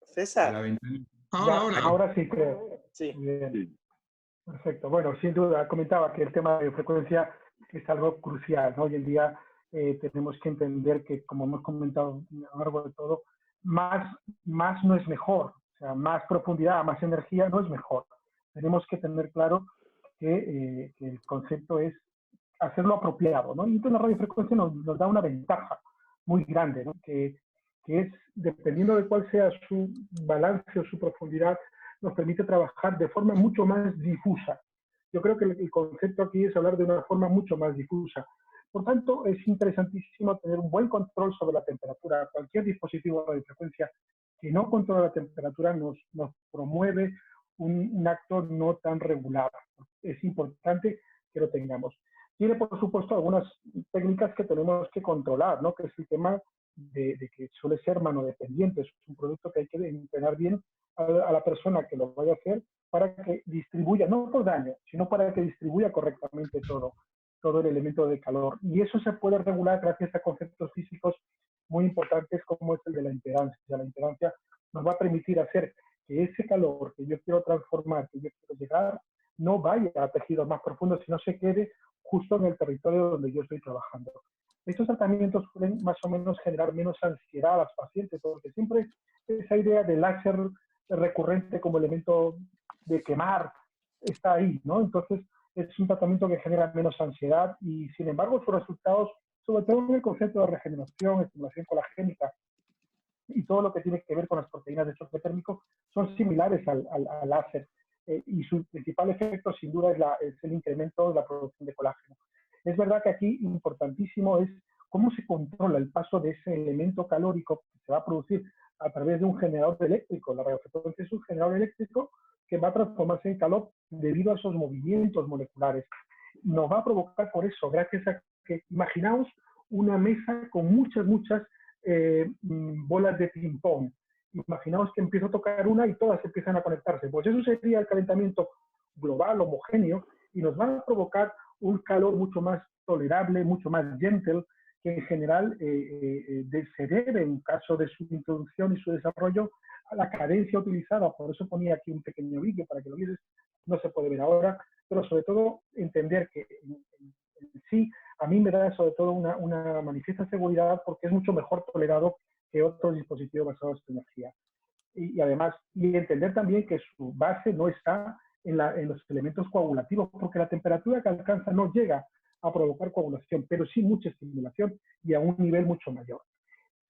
César. A la ventana. Ahora sí creo. Sí. Bien. Sí. Perfecto. Bueno, sin duda, comentaba que el tema de frecuencia es algo crucial, ¿no? Hoy en día tenemos que entender que, como hemos comentado a lo largo de todo, más no es mejor. O sea, más profundidad, más energía no es mejor. Tenemos que tener claro que el concepto es hacerlo apropiado, ¿no? Y entonces la radiofrecuencia nos da una ventaja muy grande, ¿no? Que es, dependiendo de cuál sea su balance o su profundidad, nos permite trabajar de forma mucho más difusa. Yo creo que el concepto aquí es hablar de una forma mucho más difusa. Por tanto, es interesantísimo tener un buen control sobre la temperatura. Cualquier dispositivo de radiofrecuencia que no controla la temperatura nos promueve un acto no tan regular. Es importante que lo tengamos. Tiene, por supuesto, algunas técnicas que tenemos que controlar, ¿no? Que es el tema de que suele ser manodependiente. Es un producto que hay que entrenar bien a la persona que lo vaya a hacer para que distribuya, no por daño, sino para que distribuya correctamente todo el elemento de calor. Y eso se puede regular gracias a conceptos físicos muy importantes como es el de la impedancia. La impedancia nos va a permitir hacer que ese calor que yo quiero transformar, que yo quiero llegar, no vaya a tejidos más profundos, sino se quede justo en el territorio donde yo estoy trabajando. Estos tratamientos pueden más o menos generar menos ansiedad a las pacientes, porque siempre esa idea del láser recurrente como elemento de quemar está ahí, ¿no? Entonces es un tratamiento que genera menos ansiedad y, sin embargo, sus resultados, sobre todo en el concepto de regeneración, estimulación colagénica y todo lo que tiene que ver con las proteínas de choque térmico, son similares al láser. y su principal efecto sin duda es el incremento de la producción de colágeno. Es verdad que aquí importantísimo es cómo se controla el paso de ese elemento calórico que se va a producir a través de un generador eléctrico. La radiofrecuencia es un generador eléctrico que va a transformarse en calor debido a esos movimientos moleculares. Nos va a provocar por eso, gracias a que, imaginaos una mesa con muchas bolas de ping-pong. Imaginaos que empiezo a tocar una y todas empiezan a conectarse. Pues eso sería el calentamiento global, homogéneo, y nos va a provocar un calor mucho más tolerable, mucho más gentle, que en general se debe, en caso de su introducción y su desarrollo, a la cadencia utilizada. Por eso ponía aquí un pequeño vídeo para que lo vieses, no se puede ver ahora, pero sobre todo entender que sí, a mí me da sobre todo una manifiesta seguridad porque es mucho mejor tolerado que otros dispositivos basados en energía. Y además, y entender también que su base no está en los elementos coagulativos, porque la temperatura que alcanza no llega a provocar coagulación, pero sí mucha estimulación y a un nivel mucho mayor.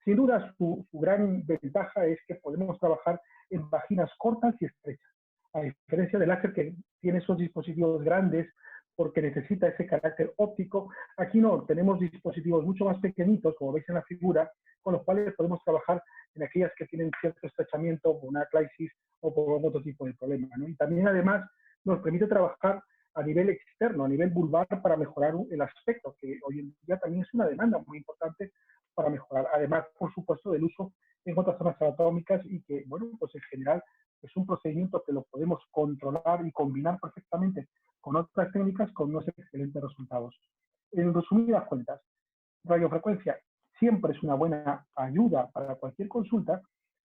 Sin duda, su gran ventaja es que podemos trabajar en vaginas cortas y estrechas, a diferencia del láser que tiene esos dispositivos grandes porque necesita ese carácter óptico. Aquí no, tenemos dispositivos mucho más pequeñitos, como veis en la figura, con los cuales podemos trabajar en aquellas que tienen cierto estrechamiento por una crisis o por otro tipo de problema, ¿no? Y también además nos permite trabajar a nivel externo, a nivel vulvar, para mejorar el aspecto, que hoy en día también es una demanda muy importante para mejorar. Además, por supuesto, del uso en otras zonas anatómicas y que, bueno, pues en general es un procedimiento que lo podemos controlar y combinar perfectamente con otras técnicas con unos excelentes resultados. En resumidas cuentas, radiofrecuencia siempre es una buena ayuda para cualquier consulta,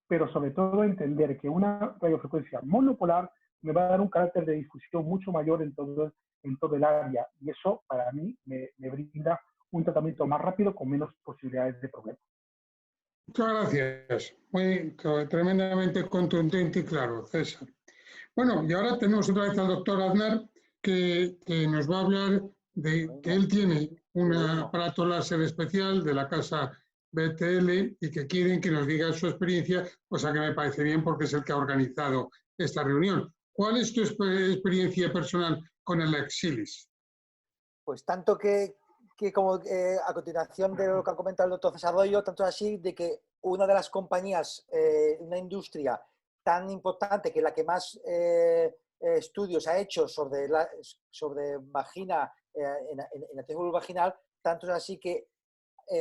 pero sobre todo entender que una radiofrecuencia monopolar me va a dar un carácter de difusión mucho mayor en todo el área, y eso para mí me brinda un tratamiento más rápido con menos posibilidades de problemas. Muchas gracias. Muy tremendamente contundente y claro, César. Bueno, y ahora tenemos otra vez al doctor Aznar, que nos va a hablar de que él tiene un aparato láser especial de la casa BTL y que quieren que nos diga su experiencia, cosa que me parece bien porque es el que ha organizado esta reunión. ¿Cuál es tu experiencia personal con el Exilis? Pues tanto que como a continuación de lo que ha comentado el doctor César Royo, tanto así de que una de las compañías, una industria tan importante que la que más estudios ha hecho sobre vagina, en la triángulo vaginal, tanto es así que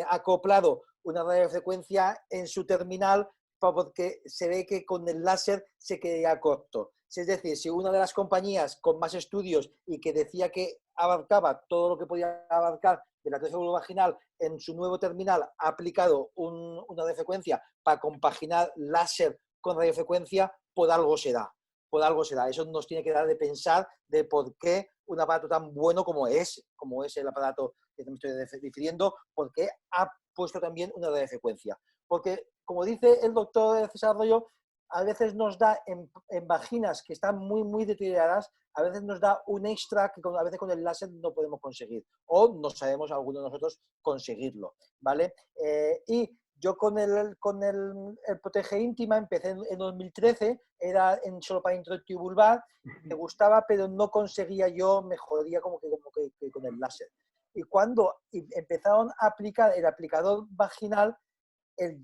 ha acoplado una radiofrecuencia en su terminal porque se ve que con el láser se quedaría corto. Es decir, si una de las compañías con más estudios y que decía que abarcaba todo lo que podía abarcar de la triángulo vaginal en su nuevo terminal ha aplicado una radiofrecuencia para compaginar láser con radiofrecuencia, por algo se da. Por algo se da. Eso nos tiene que dar de pensar de por qué un aparato tan bueno como es el aparato que me estoy refiriendo, por qué ha puesto también una radiofrecuencia. Porque, como dice el doctor César Royo, a veces nos da en vaginas que están muy deterioradas, a veces nos da un extra que a veces con el láser no podemos conseguir o no sabemos alguno de nosotros conseguirlo, ¿vale? Y yo con el Protege Íntima empecé en 2013, era solo para introducir vulvar, me gustaba, pero no conseguía yo mejoría como que con el láser. Y cuando empezaron a aplicar el aplicador vaginal,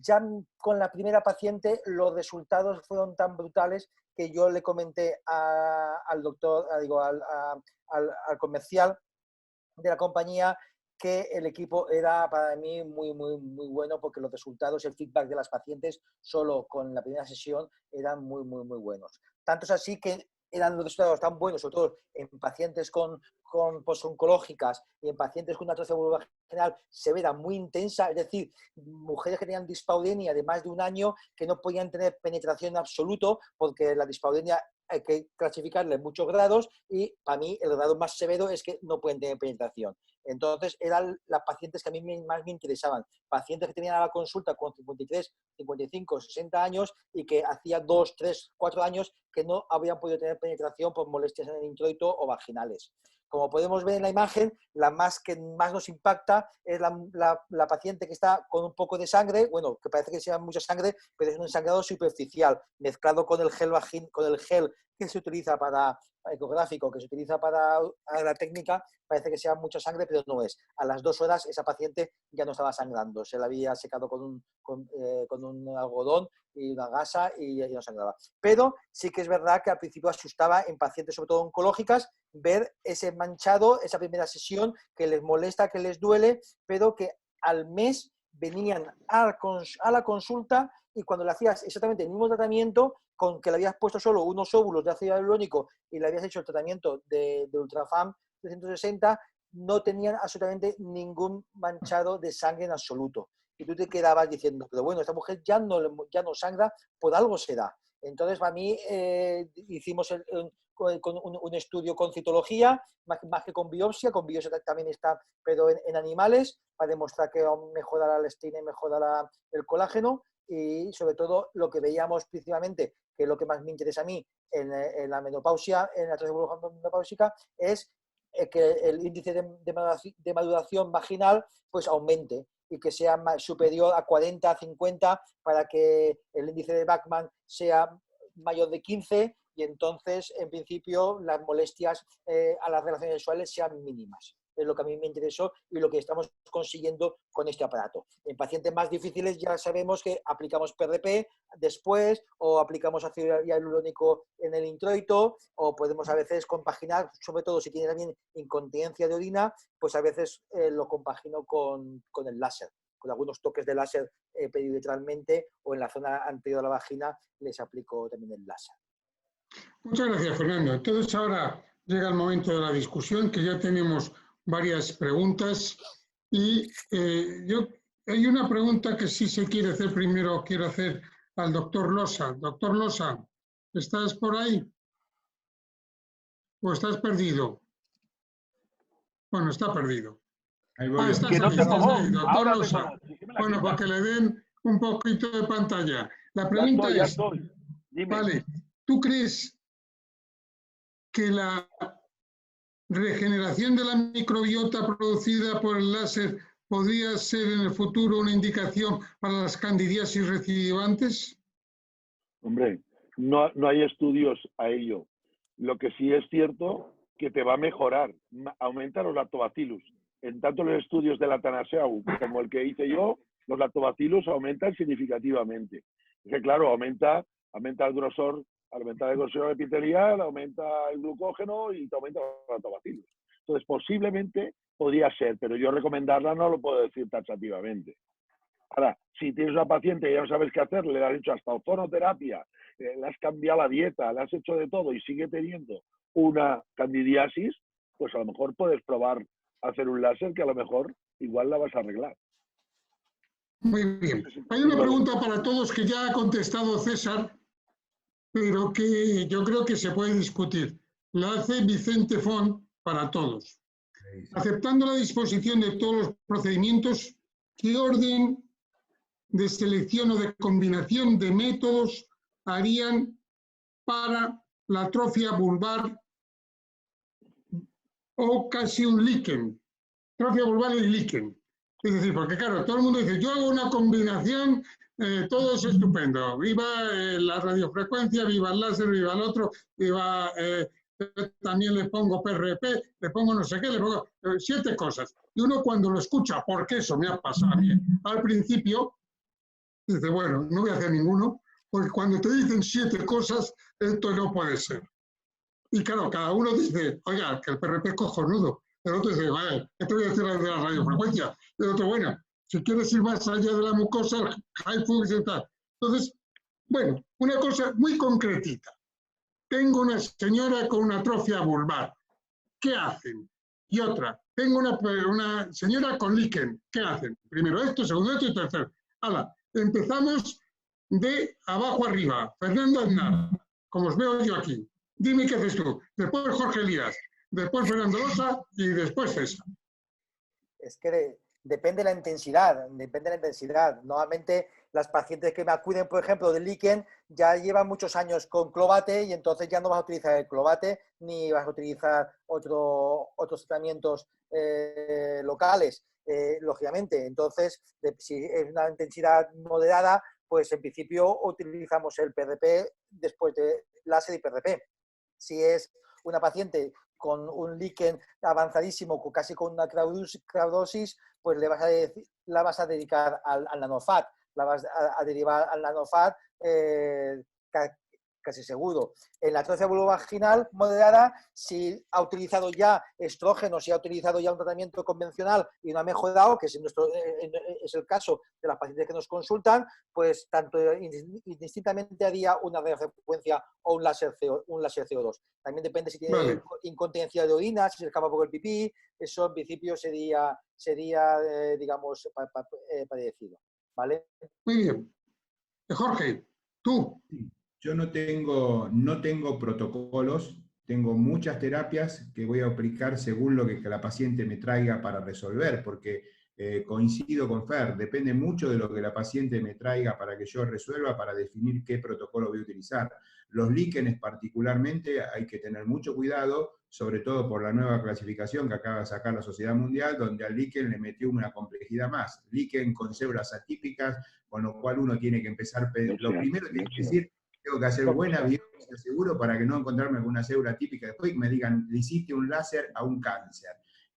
ya con la primera paciente los resultados fueron tan brutales que yo le comenté al doctor, al comercial de la compañía, que el equipo era para mí muy bueno porque los resultados, el feedback de las pacientes solo con la primera sesión eran muy buenos. Tanto es así que eran los resultados tan buenos, sobre todo en pacientes con posoncológicas y en pacientes con una atrofia vulvovaginal severa, muy intensa, es decir, mujeres que tenían dispaudenia de más de un año que no podían tener penetración en absoluto porque la dispaudenia hay que clasificarla en muchos grados y para mí el grado más severo es que no pueden tener penetración. Entonces eran las pacientes que a mí más me interesaban, pacientes que tenían a la consulta con 53, 55, 60 años y que hacía 2, 3, 4 años que no habían podido tener penetración por molestias en el introito o vaginales. Como podemos ver en la imagen, la que más nos impacta es la paciente que está con un poco de sangre, bueno, que parece que sea mucha sangre, pero es un sangrado superficial, mezclado con el gel que se utiliza para ecográfico, que se utiliza para la técnica, parece que sea mucha sangre, pero no es. A las 2 horas esa paciente ya no estaba sangrando, se la había secado con un algodón y una gasa y ya no sangraba. Pero sí que es verdad que al principio asustaba en pacientes, sobre todo oncológicas, ver ese manchado, esa primera sesión que les molesta, que les duele, pero que al mes venían a la consulta y cuando le hacías exactamente el mismo tratamiento, con que le habías puesto solo unos óvulos de ácido hialurónico y le habías hecho el tratamiento de Ultrafam 360, no tenían absolutamente ningún manchado de sangre en absoluto. Y tú te quedabas diciendo, pero bueno, esta mujer ya no sangra, por algo será. Entonces, para mí, hicimos un estudio con citología, más que con biopsia también está, pero en animales, para demostrar que mejora la elastina y mejora el colágeno. Y sobre todo lo que veíamos principalmente, que es lo que más me interesa a mí en la menopausia, en la transición menopáusica, es que el índice de maduración vaginal pues aumente y que sea superior a 40, 50, para que el índice de Bachmann sea mayor de 15 y entonces, en principio, las molestias a las relaciones sexuales sean mínimas. Es lo que a mí me interesó y lo que estamos consiguiendo con este aparato. En pacientes más difíciles ya sabemos que aplicamos PRP después o aplicamos ácido hialurónico en el introito o podemos a veces compaginar, sobre todo si tiene también incontinencia de orina, pues a veces lo compagino con el láser. Con algunos toques de láser periuretralmente o en la zona anterior a la vagina les aplico también el láser. Muchas gracias, Fernando. Entonces ahora llega el momento de la discusión, que ya tenemos varias preguntas y hay una pregunta que sí se quiere hacer primero, quiero hacer al doctor Losa. Doctor Losa, ¿estás por ahí? ¿O estás perdido? Bueno, está perdido. Estás que no te pongo. Doctor Losa. Bueno, para que le den un poquito de pantalla. La pregunta ya es, estoy. Dime. Vale, ¿tú crees que la regeneración de la microbiota producida por el láser podría ser en el futuro una indicación para las candidiasis recidivantes? Hombre, no hay estudios a ello. Lo que sí es cierto que te va a mejorar, aumenta los lactobacillus. En tanto los estudios de la Tanaseau como el que hice yo, los lactobacillus aumentan significativamente. Es que claro, aumenta el grosor, aumenta el grosor epitelial, aumenta el glucógeno y te aumenta los lactobacillus. Entonces, posiblemente podría ser, pero yo recomendarla no lo puedo decir taxativamente. Ahora, si tienes una paciente y ya no sabes qué hacer, le has hecho hasta ozonoterapia, le has cambiado la dieta, le has hecho de todo y sigue teniendo una candidiasis, pues a lo mejor puedes probar hacer un láser que a lo mejor igual la vas a arreglar. Muy bien. Hay una pregunta para todos que ya ha contestado César, pero que yo creo que se puede discutir. La hace Vicente Font para todos. Aceptando la disposición de todos los procedimientos, ¿qué orden de selección o de combinación de métodos harían para la atrofia vulvar o casi un líquen? Atrofia vulvar y líquen. Es decir, porque claro, todo el mundo dice, yo hago una combinación, todo es estupendo. Viva la radiofrecuencia, viva el láser, viva el otro, viva, también le pongo PRP, le pongo no sé qué, le pongo 7 cosas. Y uno cuando lo escucha, porque eso me ha pasado a mí, al principio, dice, bueno, no voy a hacer ninguno, porque cuando te dicen 7 cosas, esto no puede ser. Y claro, cada uno dice, oiga, que el PRP es cojonudo. El otro dice, vale, esto voy a decir de la radiofrecuencia. Y el otro, bueno, si quieres ir más allá de la mucosa, el high flux y tal. Entonces, bueno, una cosa muy concretita. Tengo una señora con una atrofia vulvar. ¿Qué hacen? Y otra, tengo una señora con líquen. ¿Qué hacen? Primero esto, segundo esto y tercero. Hala, empezamos de abajo arriba. Fernando Aznar, como os veo yo aquí. Dime qué haces tú. Después Jorge Elías, después Fernando Losa y después César. Es que depende de la intensidad, Normalmente las pacientes que me acuden, por ejemplo, del líquen, ya llevan muchos años con Clovate y entonces ya no vas a utilizar el Clovate ni vas a utilizar otros tratamientos locales, lógicamente. Entonces, si es una intensidad moderada, pues en principio utilizamos el PRP después de láser y PRP. Si es una paciente con un líquen avanzadísimo, casi con una craudosis, pues la vas a dedicar al nanofat, la vas a derivar al nanofat casi seguro. En la atrofia vulvovaginal moderada, si ha utilizado ya estrógenos, si ha utilizado ya un tratamiento convencional y no ha mejorado, que es el caso de las pacientes que nos consultan, pues tanto indistintamente haría una radiofrecuencia o un láser CO2. También depende si tiene incontinencia de orina, si se escapa por el pipí, eso en principio sería digamos, padecido. ¿Vale? Muy bien. Jorge, tú. Yo no tengo protocolos, tengo muchas terapias que voy a aplicar según lo que la paciente me traiga para resolver, porque coincido con Fer, depende mucho de lo que la paciente me traiga para que yo resuelva, para definir qué protocolo voy a utilizar. Los líquenes particularmente hay que tener mucho cuidado, sobre todo por la nueva clasificación que acaba de sacar la Sociedad Mundial, donde al líquen le metió una complejidad más. Líquen con células atípicas, con lo cual uno tiene que empezar, lo primero que tiene que decir, tengo que hacer buena biopsia seguro para que no encontrarme con una célula típica después y me digan, le hiciste un láser a un cáncer.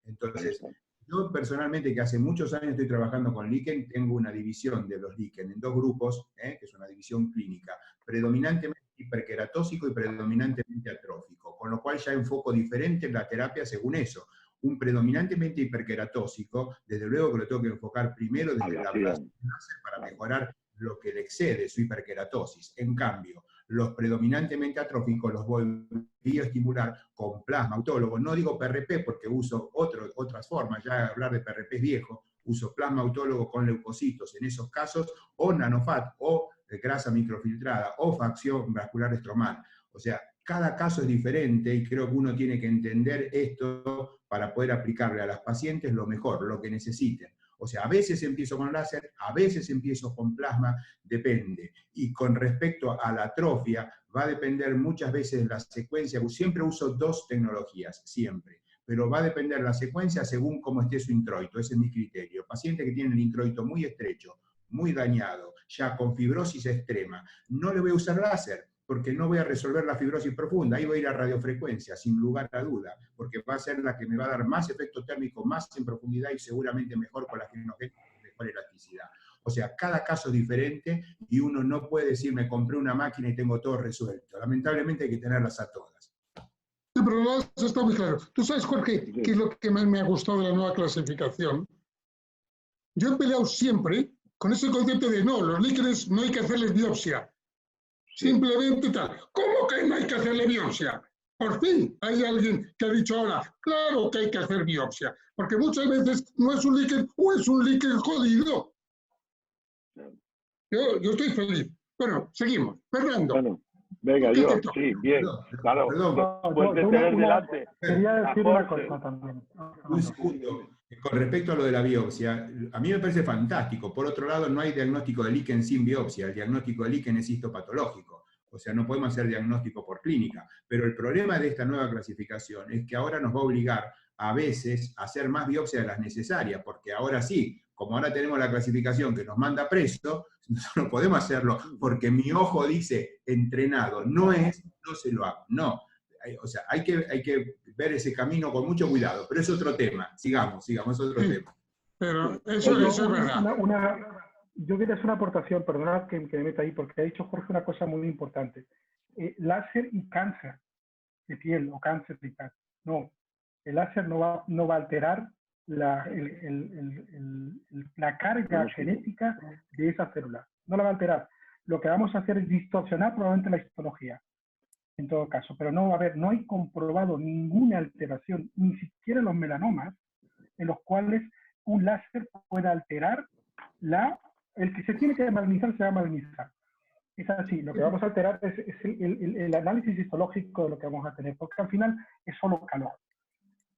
Entonces, yo personalmente, que hace muchos años estoy trabajando con líquen, tengo una división de los líquen en dos grupos, que es una división clínica, predominantemente hiperqueratóxico y predominantemente atrófico, con lo cual ya enfoco diferente la terapia según eso. Un predominantemente hiperqueratóxico, desde luego que lo tengo que enfocar primero desde la ablación láser para mejorar lo que le excede su hiperqueratosis. En cambio, los predominantemente atróficos los voy a bioestimular con plasma autólogo. No digo PRP porque uso otras formas, ya hablar de PRP es viejo, uso plasma autólogo con leucocitos en esos casos, o nanofat, o grasa microfiltrada, o facción vascular estromal. O sea, cada caso es diferente y creo que uno tiene que entender esto para poder aplicarle a las pacientes lo mejor, lo que necesiten. O sea, a veces empiezo con láser, a veces empiezo con plasma, depende. Y con respecto a la atrofia, va a depender muchas veces la secuencia. Siempre uso dos tecnologías, siempre. Pero va a depender la secuencia según cómo esté su introito. Ese es mi criterio. Pacientes que tienen el introito muy estrecho, muy dañado, ya con fibrosis extrema, no le voy a usar láser, porque no voy a resolver la fibrosis profunda, ahí voy a ir a radiofrecuencia, sin lugar a duda, porque va a ser la que me va a dar más efecto térmico, más en profundidad y seguramente mejor colagenogénica, mejor elasticidad. O sea, cada caso es diferente y uno no puede decir, me compré una máquina y tengo todo resuelto. Lamentablemente hay que tenerlas a todas. Sí, pero eso está muy claro. Tú sabes, Jorge, qué es lo que más me ha gustado de la nueva clasificación. Yo he peleado siempre con ese concepto de no, los líquenes no hay que hacerles biopsia. Simplemente tal. ¿Cómo que no hay que hacerle biopsia? Por fin hay alguien que ha dicho ahora, claro que hay que hacer biopsia, porque muchas veces no es un líquen o es un líquen jodido. Yo estoy feliz. Bueno, seguimos. Fernando. Bueno, venga, yo, sí, bien. Claro, puedes tener delante. Quería decir una cosa también. Un segundo. Con respecto a lo de la biopsia, a mí me parece fantástico. Por otro lado, no hay diagnóstico de líquen sin biopsia. El diagnóstico de líquen es histopatológico. O sea, no podemos hacer diagnóstico por clínica. Pero el problema de esta nueva clasificación es que ahora nos va a obligar a veces a hacer más biopsias de las necesarias, porque ahora sí, como ahora tenemos la clasificación que nos manda preso, no podemos hacerlo porque mi ojo dice entrenado, no se lo hago. No. O sea, hay que ver ese camino con mucho cuidado, pero es otro tema. Sigamos, es otro tema. Pero eso es verdad. Yo quería hacer una aportación, perdonad que me meta ahí, porque ha dicho Jorge una cosa muy importante. Láser y cáncer de piel o cáncer de piel. No, el láser no va a alterar la carga genética de esa célula. No la va a alterar. Lo que vamos a hacer es distorsionar probablemente la histología. En todo caso, pero no hay comprobado ninguna alteración, ni siquiera en los melanomas, en los cuales un láser pueda alterar el que se tiene que magnetizar se va a magnetizar. Es así, lo que vamos a alterar es el análisis histológico de lo que vamos a tener, porque al final es solo calor.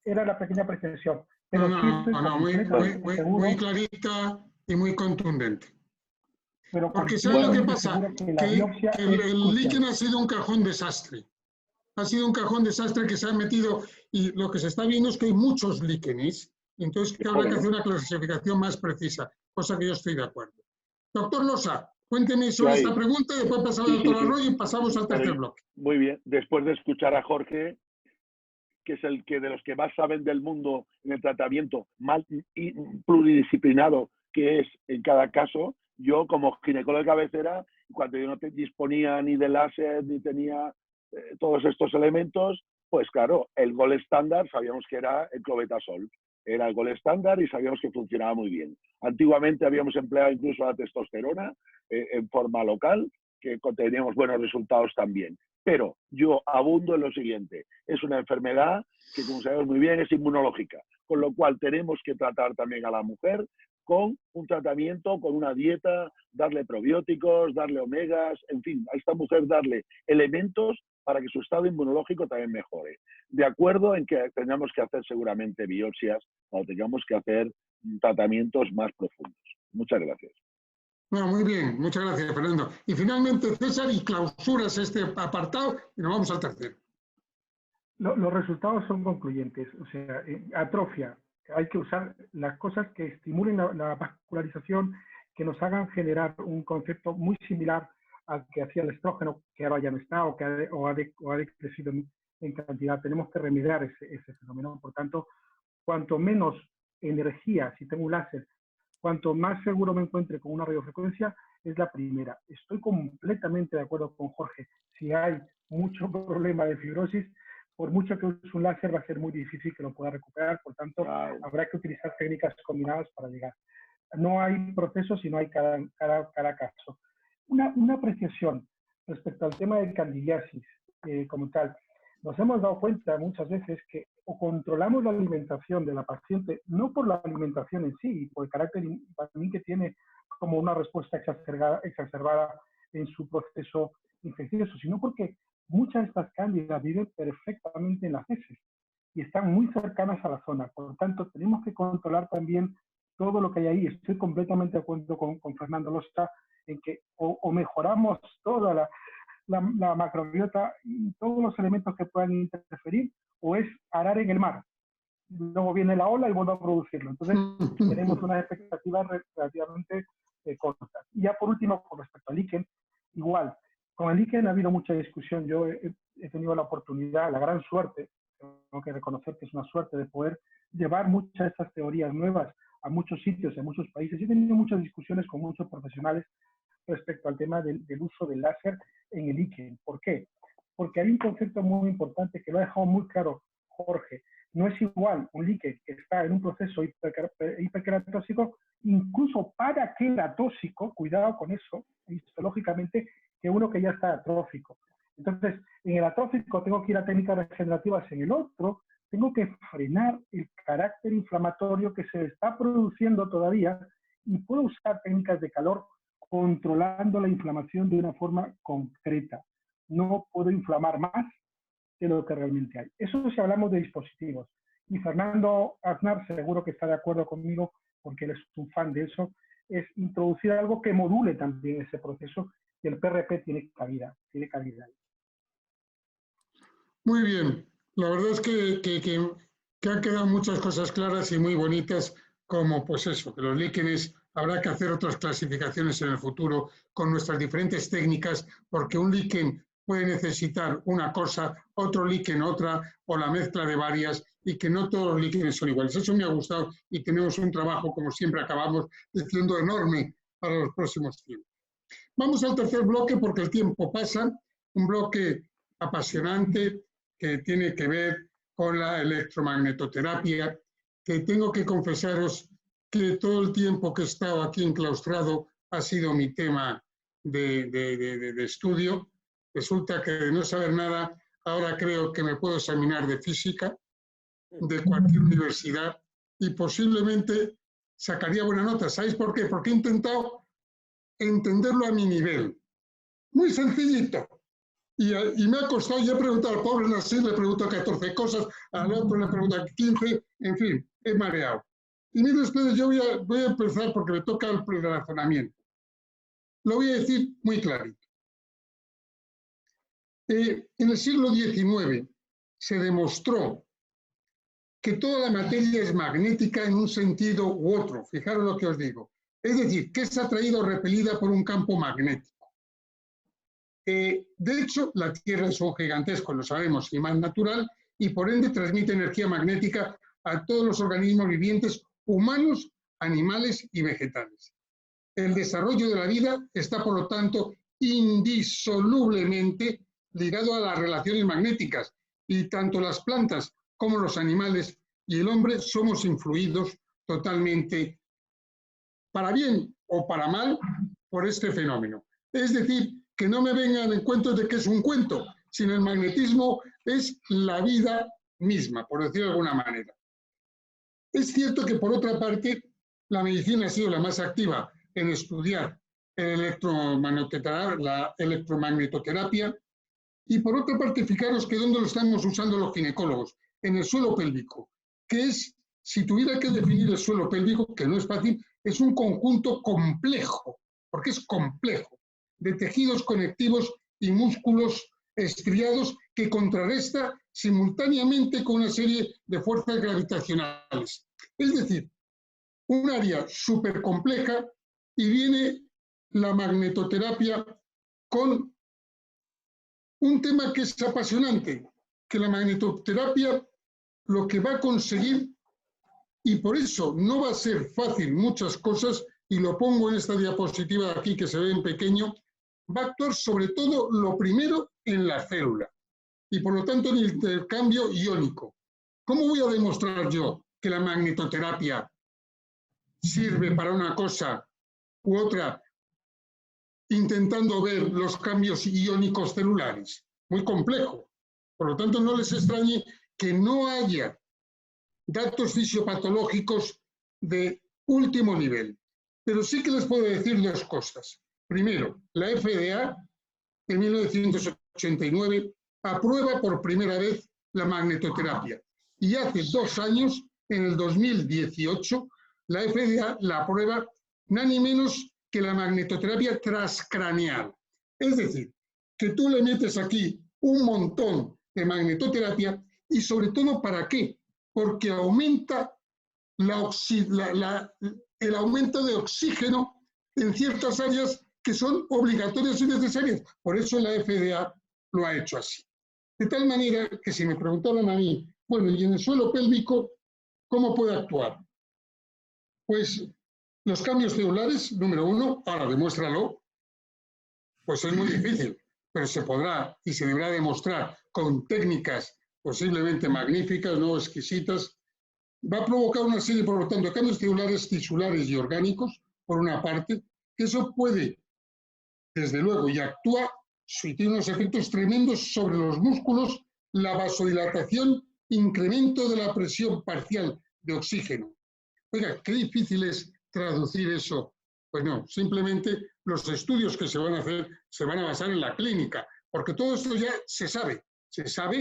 Era la pequeña pretensión. Pero muy clarita y muy contundente. Pero porque ¿sabes lo que pasa? Que el líquen ha sido un cajón desastre. Ha sido un cajón desastre que se ha metido, y lo que se está viendo es que hay muchos líquenes, entonces habrá que hacer una clasificación más precisa, cosa que yo estoy de acuerdo. Doctor Losa, Cuénteme sobre esta pregunta, después pasamos al doctor Arroyo y pasamos al tercer bloque. Muy bien, después de escuchar a Jorge, que es el que de los que más saben del mundo en el tratamiento más pluridisciplinado que es en cada caso, yo como ginecólogo de cabecera, cuando yo no disponía ni de láser ni tenía todos estos elementos, pues claro, el gol estándar sabíamos que era el clobetasol. Era el gol estándar y sabíamos que funcionaba muy bien. Antiguamente habíamos empleado incluso la testosterona en forma local, que teníamos buenos resultados también. Pero yo abundo en lo siguiente. Es una enfermedad que, como sabemos muy bien, es inmunológica. Con lo cual tenemos que tratar también a la mujer con un tratamiento, con una dieta, darle probióticos, darle omegas, en fin, a esta mujer darle elementos para que su estado inmunológico también mejore. De acuerdo en que tengamos que hacer seguramente biopsias o tengamos que hacer tratamientos más profundos. Muchas gracias. Bueno, muy bien, muchas gracias, Fernando. Y finalmente, César, y clausuras este apartado y nos vamos al tercero. Los resultados son concluyentes. O sea, atrofia. Hay que usar las cosas que estimulen la vascularización, que nos hagan generar un concepto muy similar al que hacía el estrógeno, que ahora ya no está o ha decrecido en cantidad. Tenemos que remediar ese fenómeno. Por tanto, cuanto menos energía, si tengo un láser, cuanto más seguro me encuentre con una radiofrecuencia, es la primera. Estoy completamente de acuerdo con Jorge. Si hay mucho problema de fibrosis, por mucho que use un láser va a ser muy difícil que lo pueda recuperar. Por tanto, habrá que utilizar técnicas combinadas para llegar. No hay proceso, sino hay cada caso. Una apreciación respecto al tema de candidiasis como tal. Nos hemos dado cuenta muchas veces que o controlamos la alimentación de la paciente, no por la alimentación en sí, por el carácter también que tiene como una respuesta exacerbada en su proceso infeccioso, sino porque muchas de estas cándidas viven perfectamente en las heces y están muy cercanas a la zona. Por lo tanto, tenemos que controlar también todo lo que hay ahí. Estoy completamente de acuerdo con Fernando Losa en que o mejoramos toda la macrobiota y todos los elementos que puedan interferir, o es arar en el mar. Luego viene la ola y vuelve a producirlo. Entonces, tenemos unas expectativas relativamente cortas. Y ya por último, con respecto al líquen, igual, con el líquen ha habido mucha discusión. Yo he tenido la oportunidad, la gran suerte, tengo que reconocer que es una suerte, de poder llevar muchas de estas teorías nuevas a muchos sitios, a muchos países. He tenido muchas discusiones con muchos profesionales respecto al tema del uso del láser en el líquen. ¿Por qué? Porque hay un concepto muy importante que lo ha dejado muy claro Jorge. No es igual un líquen que está en un proceso hiperqueratóxico, incluso paraqueratóxico, cuidado con eso, histológicamente, que uno que ya está atrófico. Entonces, en el atrófico tengo que ir a técnicas regenerativas, en el otro tengo que frenar el carácter inflamatorio que se está produciendo todavía y puedo usar técnicas de calor controlando la inflamación de una forma concreta. No puedo inflamar más de lo que realmente hay. Eso si hablamos de dispositivos. Y Fernando Aznar seguro que está de acuerdo conmigo, porque él es un fan de eso, es introducir algo que module también ese proceso, y el PRP tiene cabida. Muy bien. La verdad es que han quedado muchas cosas claras y muy bonitas, como pues eso, que los líquenes habrá que hacer otras clasificaciones en el futuro con nuestras diferentes técnicas, porque un líquen puede necesitar una cosa, otro líquen otra, o la mezcla de varias, y que no todos los líquenes son iguales. Eso me ha gustado y tenemos un trabajo, como siempre acabamos diciendo, enorme para los próximos tiempos. Vamos al tercer bloque porque el tiempo pasa, un bloque apasionante que tiene que ver con la electromagnetoterapia, que tengo que confesaros que todo el tiempo que he estado aquí enclaustrado ha sido mi tema de estudio. Resulta que de no saber nada, ahora creo que me puedo examinar de física de cualquier universidad y posiblemente sacaría buena nota. ¿Sabéis por qué? Porque he intentado entenderlo a mi nivel. Muy sencillito. Y me ha costado, yo he preguntado al pobre Nasir, le pregunto 14 cosas, al otro le pregunto 15, en fin, he mareado. Y miren ustedes, yo voy a empezar porque me toca el razonamiento. Lo voy a decir muy clarito. En el siglo XIX se demostró que toda la materia es magnética en un sentido u otro. Fijaros lo que os digo. Es decir, que es atraída o repelida por un campo magnético. De hecho, la Tierra es un gigantesco, lo sabemos, imán natural, y por ende transmite energía magnética a todos los organismos vivientes, humanos, animales y vegetales. El desarrollo de la vida está, por lo tanto, indisolublemente ligado a las relaciones magnéticas, y tanto las plantas como los animales y el hombre somos influidos totalmente, para bien o para mal, por este fenómeno. Es decir, que no me vengan en cuentos de que es un cuento, sino el magnetismo es la vida misma, por decirlo de alguna manera. Es cierto que, por otra parte, la medicina ha sido la más activa en estudiar la electromagnetoterapia, y por otra parte, fijaros que ¿dónde lo estamos usando los ginecólogos? En el suelo pélvico, que es, si tuviera que definir el suelo pélvico, que no es fácil, es un conjunto complejo, porque es complejo, de tejidos conectivos y músculos estriados que contrarresta simultáneamente con una serie de fuerzas gravitacionales. Es decir, un área súper compleja, y viene la magnetoterapia con un tema que es apasionante, que la magnetoterapia lo que va a conseguir, y por eso no va a ser fácil muchas cosas, y lo pongo en esta diapositiva de aquí que se ve en pequeño, va a actuar sobre todo lo primero en la célula, y por lo tanto en el intercambio iónico. ¿Cómo voy a demostrar yo que la magnetoterapia sirve para una cosa u otra, intentando ver los cambios iónicos celulares? Muy complejo. Por lo tanto, no les extrañe que no haya datos fisiopatológicos de último nivel. Pero sí que les puedo decir dos cosas. Primero, la FDA en 1989 aprueba por primera vez la magnetoterapia. Y hace 2 años, en el 2018, la FDA la aprueba nada ni menos que la magnetoterapia transcraneal. Es decir, que tú le metes aquí un montón de magnetoterapia, y sobre todo, ¿para qué? Porque aumenta el aumento de oxígeno en ciertas áreas que son obligatorias y necesarias. Por eso la FDA lo ha hecho así. De tal manera que si me preguntaran a mí, bueno, y en el suelo pélvico, ¿cómo puede actuar? Pues los cambios celulares, número 1, ahora demuéstralo, pues es muy difícil, pero se podrá y se deberá demostrar con técnicas posiblemente magníficas, no exquisitas. Va a provocar una serie, por lo tanto, de cambios celulares, tisulares y orgánicos, por una parte, que eso puede, desde luego, y actúa, y tiene unos efectos tremendos sobre los músculos, la vasodilatación, incremento de la presión parcial de oxígeno. Oiga, qué difícil es traducir eso. Pues no, simplemente los estudios que se van a hacer se van a basar en la clínica, porque todo esto ya se sabe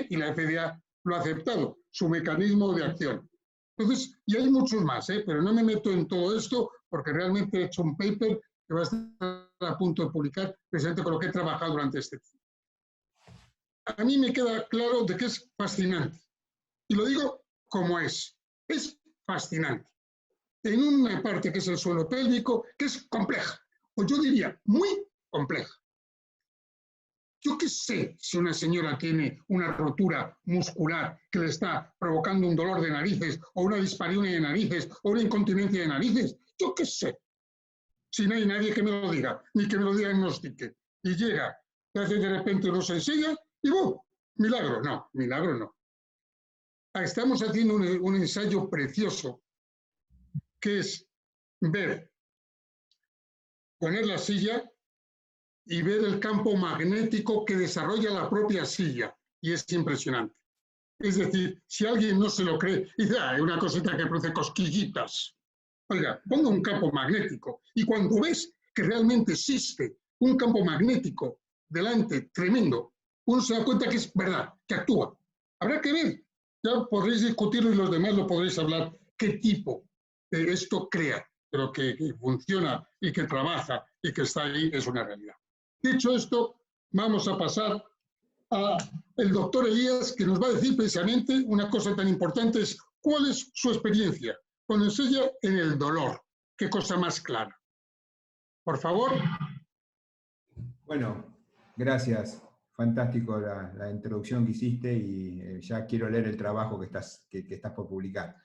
y la FDA lo ha aceptado, su mecanismo de acción. Entonces, y hay muchos más, pero no me meto en todo esto porque realmente he hecho un paper que va a estar a punto de publicar precisamente con lo que he trabajado durante este tiempo. A mí me queda claro de que es fascinante, y lo digo como es fascinante. En una parte que es el suelo pélvico, que es compleja, o yo diría muy compleja. Yo qué sé si una señora tiene una rotura muscular que le está provocando un dolor de narices, o una dispareunia de narices, o una incontinencia de narices. Yo qué sé. Si no hay nadie que me lo diga, ni que me lo diagnostique. Y llega, y hace de repente nos enseña, y ¡bum! Milagro. No, milagro no. Estamos haciendo un ensayo precioso, que es poner la silla y ver el campo magnético que desarrolla la propia silla, y es impresionante. Es decir, si alguien no se lo cree, dice, es una cosita que produce cosquillitas. Oiga, ponga un campo magnético, y cuando ves que realmente existe un campo magnético delante tremendo, uno se da cuenta que es verdad, que actúa. Habrá que ver, ya podréis discutirlo y los demás lo podréis hablar, qué tipo de esto crea, pero que funciona y que trabaja y que está ahí, es una realidad. Dicho esto, vamos a pasar al doctor Elías, que nos va a decir precisamente una cosa tan importante, es cuál es su experiencia con el sella en el dolor. Qué cosa más clara. Por favor. Bueno, gracias. Fantástico la introducción que hiciste y ya quiero leer el trabajo que estás por publicar.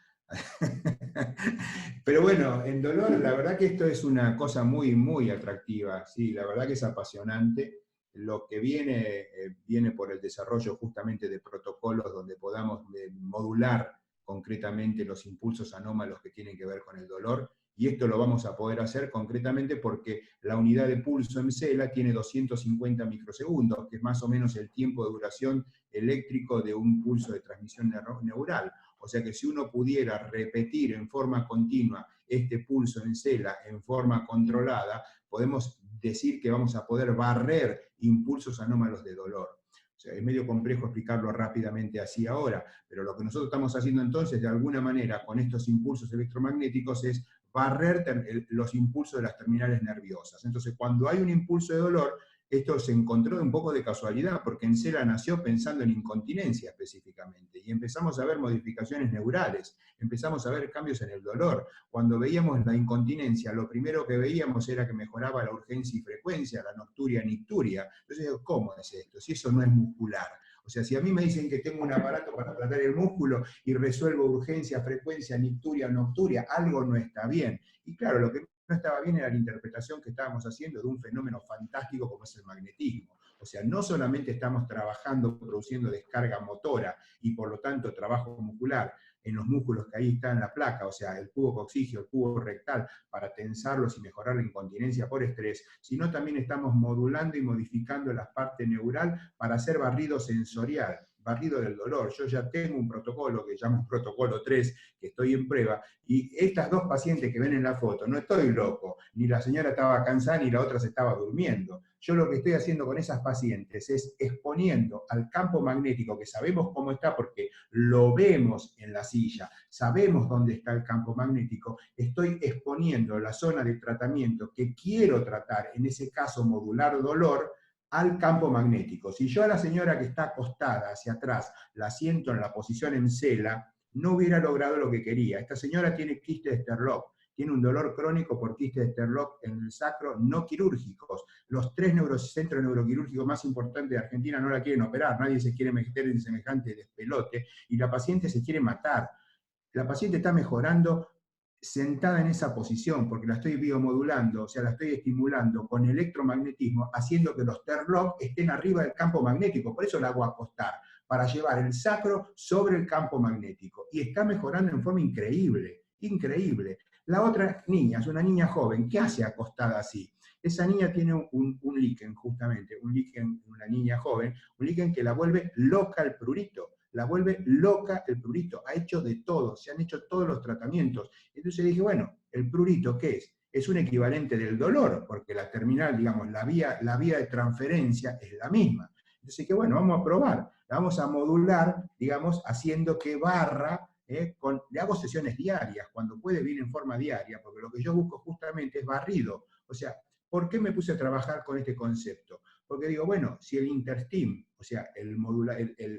Pero bueno, en dolor, la verdad que esto es una cosa muy, muy atractiva. Sí, la verdad que es apasionante. Lo que viene por el desarrollo justamente de protocolos donde podamos modular concretamente los impulsos anómalos que tienen que ver con el dolor. Y esto lo vamos a poder hacer concretamente porque la unidad de pulso en cela tiene 250 microsegundos, que es más o menos el tiempo de duración eléctrico de un pulso de transmisión neural. O sea que si uno pudiera repetir en forma continua este pulso en cela en forma controlada, podemos decir que vamos a poder barrer impulsos anómalos de dolor. O sea, es medio complejo explicarlo rápidamente así ahora, pero lo que nosotros estamos haciendo entonces, de alguna manera, con estos impulsos electromagnéticos, es barrer los impulsos de las terminales nerviosas. Entonces, cuando hay un impulso de dolor, esto se encontró un poco de casualidad, porque en cela nació pensando en incontinencia específicamente, y empezamos a ver modificaciones neurales, empezamos a ver cambios en el dolor. Cuando veíamos la incontinencia, lo primero que veíamos era que mejoraba la urgencia y frecuencia, la nocturia, nicturia. Entonces, ¿cómo es esto? Si eso no es muscular. O sea, si a mí me dicen que tengo un aparato para tratar el músculo y resuelvo urgencia, frecuencia, nicturia, nocturia, algo no está bien. Y claro, lo que no estaba bien era la interpretación que estábamos haciendo de un fenómeno fantástico como es el magnetismo. O sea, no solamente estamos trabajando, produciendo descarga motora y por lo tanto trabajo muscular en los músculos que ahí están en la placa, o sea, el cubo coxígeo, el cubo rectal, para tensarlos y mejorar la incontinencia por estrés, sino también estamos modulando y modificando la parte neural para hacer barrido sensorial, barrido del dolor. Yo ya tengo un protocolo que llamo protocolo 3, que estoy en prueba, y estas dos pacientes que ven en la foto, no estoy loco, ni la señora estaba cansada ni la otra se estaba durmiendo. Yo lo que estoy haciendo con esas pacientes es exponiendo al campo magnético, que sabemos cómo está porque lo vemos en la silla, sabemos dónde está el campo magnético, estoy exponiendo la zona de tratamiento que quiero tratar, en ese caso modular dolor, al campo magnético. Si yo a la señora que está acostada hacia atrás la siento en la posición en cela, no hubiera logrado lo que quería. Esta señora tiene quiste de Sterlock, tiene un dolor crónico por quiste de Sterlock en el sacro, no quirúrgicos. Los 3 centros neuroquirúrgicos más importantes de Argentina no la quieren operar, nadie se quiere meter en semejante despelote, y la paciente se quiere matar. La paciente está mejorando sentada en esa posición, porque la estoy biomodulando, o sea, la estoy estimulando con electromagnetismo, haciendo que los Sterlock estén arriba del campo magnético, por eso la hago acostar, para llevar el sacro sobre el campo magnético, y está mejorando en forma increíble, increíble. La otra niña, es una niña joven, ¿qué hace acostada así? Esa niña tiene un líquen, justamente, un líquen, una niña joven, un líquen que la vuelve loca el prurito, la vuelve loca el prurito, ha hecho de todo, se han hecho todos los tratamientos. Entonces dije, bueno, ¿el prurito qué es? Es un equivalente del dolor, porque la terminal, digamos, la vía de transferencia es la misma. Entonces dije, bueno, vamos a probar, la vamos a modular, digamos, haciendo que barra, le hago sesiones diarias, cuando puede viene en forma diaria, porque lo que yo busco justamente es barrido. O sea, ¿por qué me puse a trabajar con este concepto? Porque digo, bueno, si el InterStim, o sea, el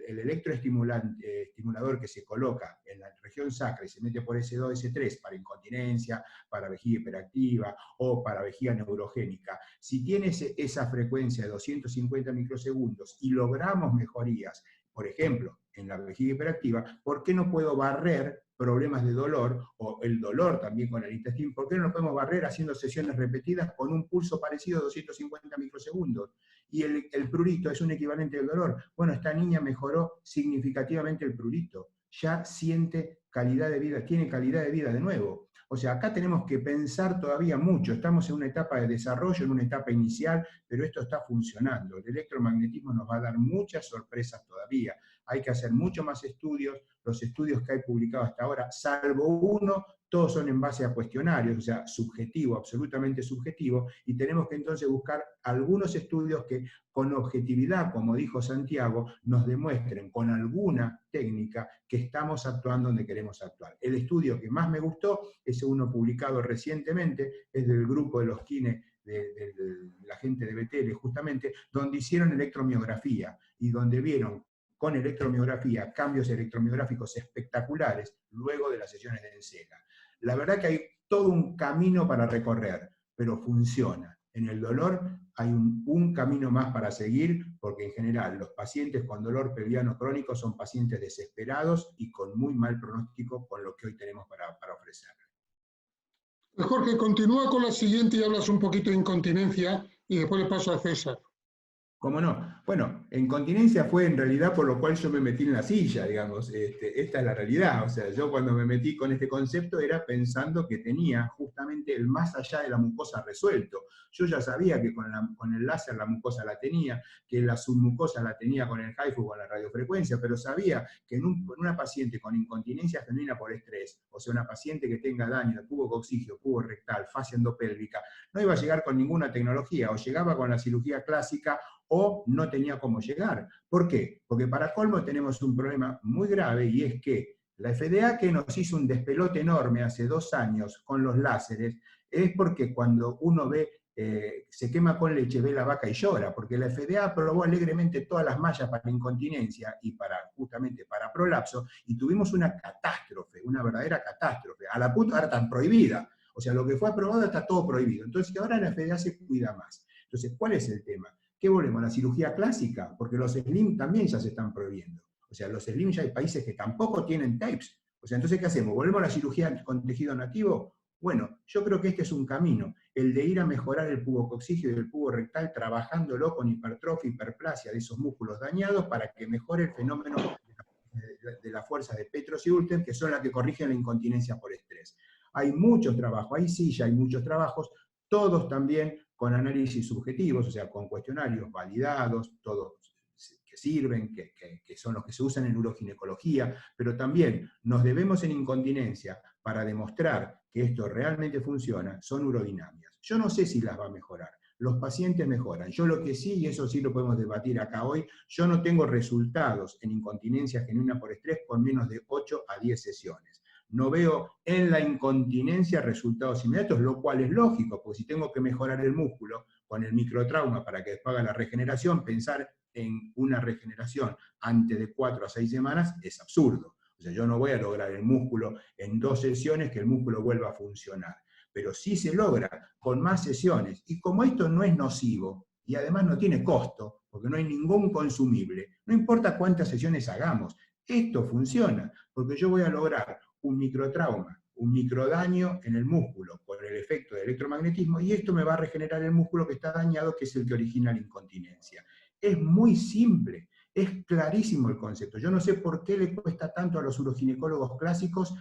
electroestimulador que se coloca en la región sacra y se mete por S2, S3 para incontinencia, para vejiga hiperactiva o para vejiga neurogénica, si tiene esa frecuencia de 250 microsegundos y logramos mejorías, por ejemplo, en la vejiga hiperactiva, ¿por qué no puedo barrer problemas de dolor, o el dolor también con el intestino? ¿Por qué no lo podemos barrer haciendo sesiones repetidas con un pulso parecido a 250 microsegundos? Y el prurito es un equivalente del dolor. Bueno, esta niña mejoró significativamente el prurito, ya siente calidad de vida, tiene calidad de vida de nuevo. O sea, acá tenemos que pensar todavía mucho, estamos en una etapa de desarrollo, en una etapa inicial, pero esto está funcionando. El electromagnetismo nos va a dar muchas sorpresas todavía. Hay que hacer mucho más estudios, los estudios que hay publicados hasta ahora, salvo uno, todos son en base a cuestionarios, o sea, subjetivo, absolutamente subjetivo, y tenemos que entonces buscar algunos estudios que con objetividad, como dijo Santiago, nos demuestren con alguna técnica que estamos actuando donde queremos actuar. El estudio que más me gustó es uno publicado recientemente, es del grupo de los kines de la gente de BTL, justamente, donde hicieron electromiografía y donde vieron con electromiografía cambios electromiográficos espectaculares luego de las sesiones de encela. La verdad que hay todo un camino para recorrer, pero funciona. En el dolor hay un camino más para seguir, porque en general los pacientes con dolor pelviano crónico son pacientes desesperados y con muy mal pronóstico con lo que hoy tenemos para ofrecer. Jorge, continúa con la siguiente y hablas un poquito de incontinencia y después le paso a César. ¿Cómo no? Bueno, incontinencia fue en realidad por lo cual yo me metí en la silla, digamos. Esta es la realidad. O sea, yo cuando me metí con este concepto era pensando que tenía justamente el más allá de la mucosa resuelto. Yo ya sabía que con el láser la mucosa la tenía, que la submucosa la tenía con el HIFU, con la radiofrecuencia, pero sabía que en una paciente con incontinencia genuina por estrés, o sea, una paciente que tenga daño de cubo coxígeo, cubo rectal, fascia endopélvica, no iba a llegar con ninguna tecnología, o llegaba con la cirugía clásica, o no tenía cómo llegar. ¿Por qué? Porque para colmo tenemos un problema muy grave, y es que la FDA, que nos hizo un despelote enorme hace 2 años con los láseres, es porque cuando uno ve, se quema con leche, ve la vaca y llora, porque la FDA aprobó alegremente todas las mallas para incontinencia y justamente para prolapso, y tuvimos una catástrofe, una verdadera catástrofe, a la punta ahora tan prohibida. O sea, lo que fue aprobado está todo prohibido. Entonces ahora la FDA se cuida más. Entonces, ¿cuál es el tema? ¿Qué volvemos? ¿La cirugía clásica? Porque los slim también ya se están prohibiendo. O sea, los slim ya hay países que tampoco tienen tapes. O sea, entonces, ¿qué hacemos? ¿Volvemos a la cirugía con tejido nativo? Bueno, yo creo que este es un camino, el de ir a mejorar el pubo coxígeo y el pubo rectal, trabajándolo con hipertrofia, hiperplasia de esos músculos dañados para que mejore el fenómeno de la fuerza de Petros y Ulten, que son las que corrigen la incontinencia por estrés. Hay muchos trabajos, ahí sí ya hay muchos trabajos, todos también con análisis subjetivos, o sea, con cuestionarios validados, todos que sirven, que son los que se usan en uroginecología, pero también nos debemos en incontinencia para demostrar que esto realmente funciona, son urodinamias. Yo no sé si las va a mejorar, los pacientes mejoran. Yo lo que sí, y eso sí lo podemos debatir acá hoy, yo no tengo resultados en incontinencia genuina por estrés con menos de 8 a 10 sesiones. No veo en la incontinencia resultados inmediatos, lo cual es lógico, porque si tengo que mejorar el músculo con el microtrauma para que después haga la regeneración, pensar en una regeneración antes de 4 a 6 semanas es absurdo. O sea, yo no voy a lograr el músculo en 2 sesiones que el músculo vuelva a funcionar. Pero sí se logra con más sesiones. Y como esto no es nocivo, y además no tiene costo, porque no hay ningún consumible, no importa cuántas sesiones hagamos, esto funciona, porque yo voy a lograr un microtrauma, un microdaño en el músculo por el efecto de electromagnetismo, y esto me va a regenerar el músculo que está dañado, que es el que origina la incontinencia. Es muy simple, es clarísimo el concepto. Yo no sé por qué le cuesta tanto a los uroginecólogos clásicos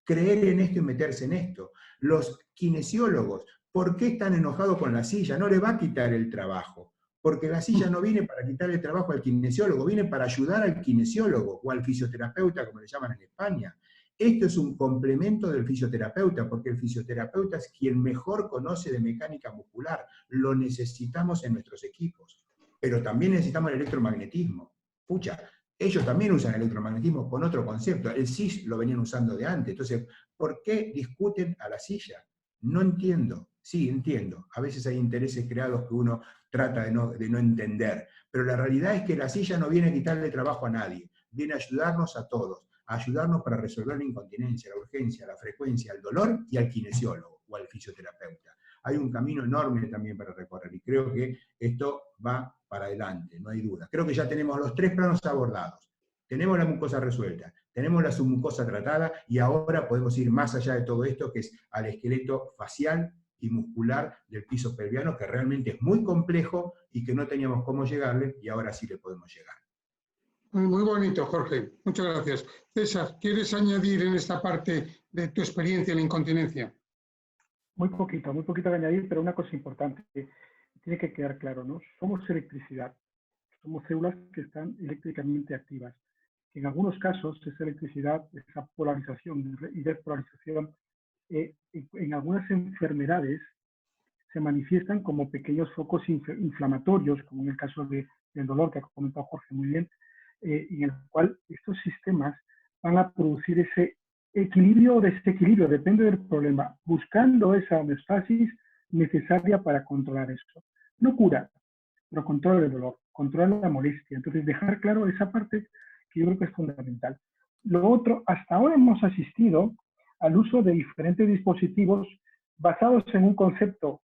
creer en esto y meterse en esto. Los kinesiólogos, ¿por qué están enojados con la silla? No le va a quitar el trabajo, porque la silla no viene para quitar el trabajo al kinesiólogo, viene para ayudar al kinesiólogo o al fisioterapeuta, como le llaman en España. Esto es un complemento del fisioterapeuta, porque el fisioterapeuta es quien mejor conoce de mecánica muscular. Lo necesitamos en nuestros equipos. Pero también necesitamos el electromagnetismo. Pucha, ellos también usan el electromagnetismo con otro concepto. El CIS lo venían usando de antes. Entonces, ¿por qué discuten a la silla? No entiendo. Sí, entiendo. A veces hay intereses creados que uno trata de no entender. Pero la realidad es que la silla no viene a quitarle trabajo a nadie. Viene a ayudarnos a todos. A ayudarnos para resolver la incontinencia, la urgencia, la frecuencia, el dolor, y al kinesiólogo o al fisioterapeuta. Hay un camino enorme también para recorrer, y creo que esto va para adelante, no hay duda. Creo que ya tenemos los 3 planos abordados. Tenemos la mucosa resuelta, tenemos la submucosa tratada, y ahora podemos ir más allá de todo esto, que es al esqueleto facial y muscular del piso pelviano, que realmente es muy complejo y que no teníamos cómo llegarle, y ahora sí le podemos llegar. Muy bonito, Jorge. Muchas gracias. César, ¿quieres añadir en esta parte de tu experiencia en la incontinencia? Muy poquito que añadir, pero una cosa importante, tiene que quedar claro, ¿no? Somos electricidad, somos células que están eléctricamente activas. En algunos casos, esa electricidad, esa polarización y despolarización, en algunas enfermedades se manifiestan como pequeños focos inflamatorios, como en el caso del dolor que ha comentado Jorge muy bien, y en el cual estos sistemas van a producir ese equilibrio o desequilibrio, depende del problema, buscando esa homeostasis necesaria para controlar eso. No cura, pero controla el dolor, controla la molestia. Entonces, dejar claro esa parte que yo creo que es fundamental. Lo otro, hasta ahora hemos asistido al uso de diferentes dispositivos basados en un concepto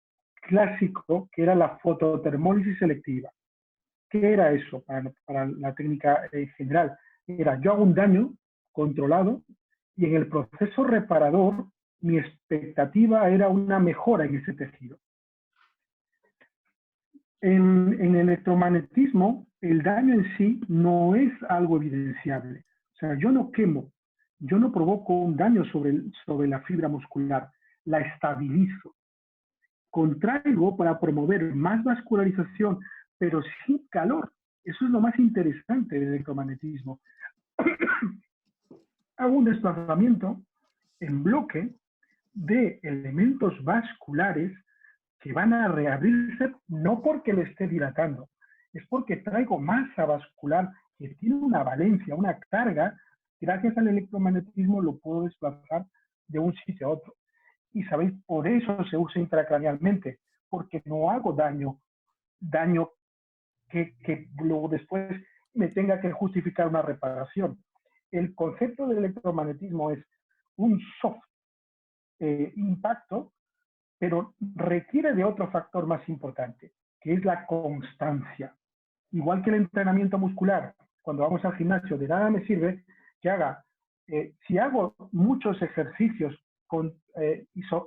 clásico, que era la fototermólisis selectiva. ¿Qué era eso para la técnica general? Era, yo hago un daño controlado y en el proceso reparador mi expectativa era una mejora en ese tejido. En electromagnetismo, el daño en sí no es algo evidenciable. O sea, yo no quemo, yo no provoco un daño sobre la fibra muscular, la estabilizo. Contraigo para promover más vascularización, pero sin calor. Eso es lo más interesante del electromagnetismo. Hago un desplazamiento en bloque de elementos vasculares que van a reabrirse no porque le esté dilatando, es porque traigo masa vascular que tiene una valencia, una carga. Gracias al electromagnetismo lo puedo desplazar de un sitio a otro. Y sabéis, por eso se usa intracranealmente, porque no hago daño que luego después me tenga que justificar una reparación. El concepto del electromagnetismo es un soft impacto, pero requiere de otro factor más importante, que es la constancia. Igual que el entrenamiento muscular, cuando vamos al gimnasio, de nada me sirve que haga, si hago muchos ejercicios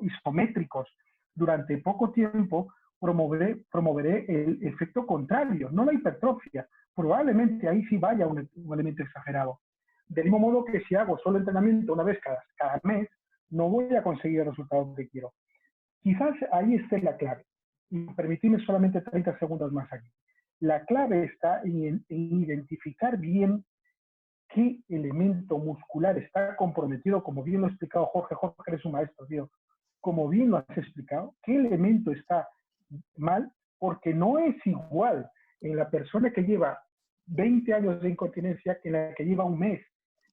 isométricos durante poco tiempo, promoveré el efecto contrario, no la hipertrofia. Probablemente ahí sí vaya un elemento exagerado. Del mismo modo que si hago solo entrenamiento una vez cada mes, no voy a conseguir el resultado que quiero. Quizás ahí esté la clave. Y permitidme solamente 30 segundos más aquí. La clave está en identificar bien qué elemento muscular está comprometido, como bien lo ha explicado Jorge. Jorge, eres un maestro, tío. Como bien lo has explicado, qué elemento está mal, porque no es igual en la persona que lleva 20 años de incontinencia que en la que lleva un mes.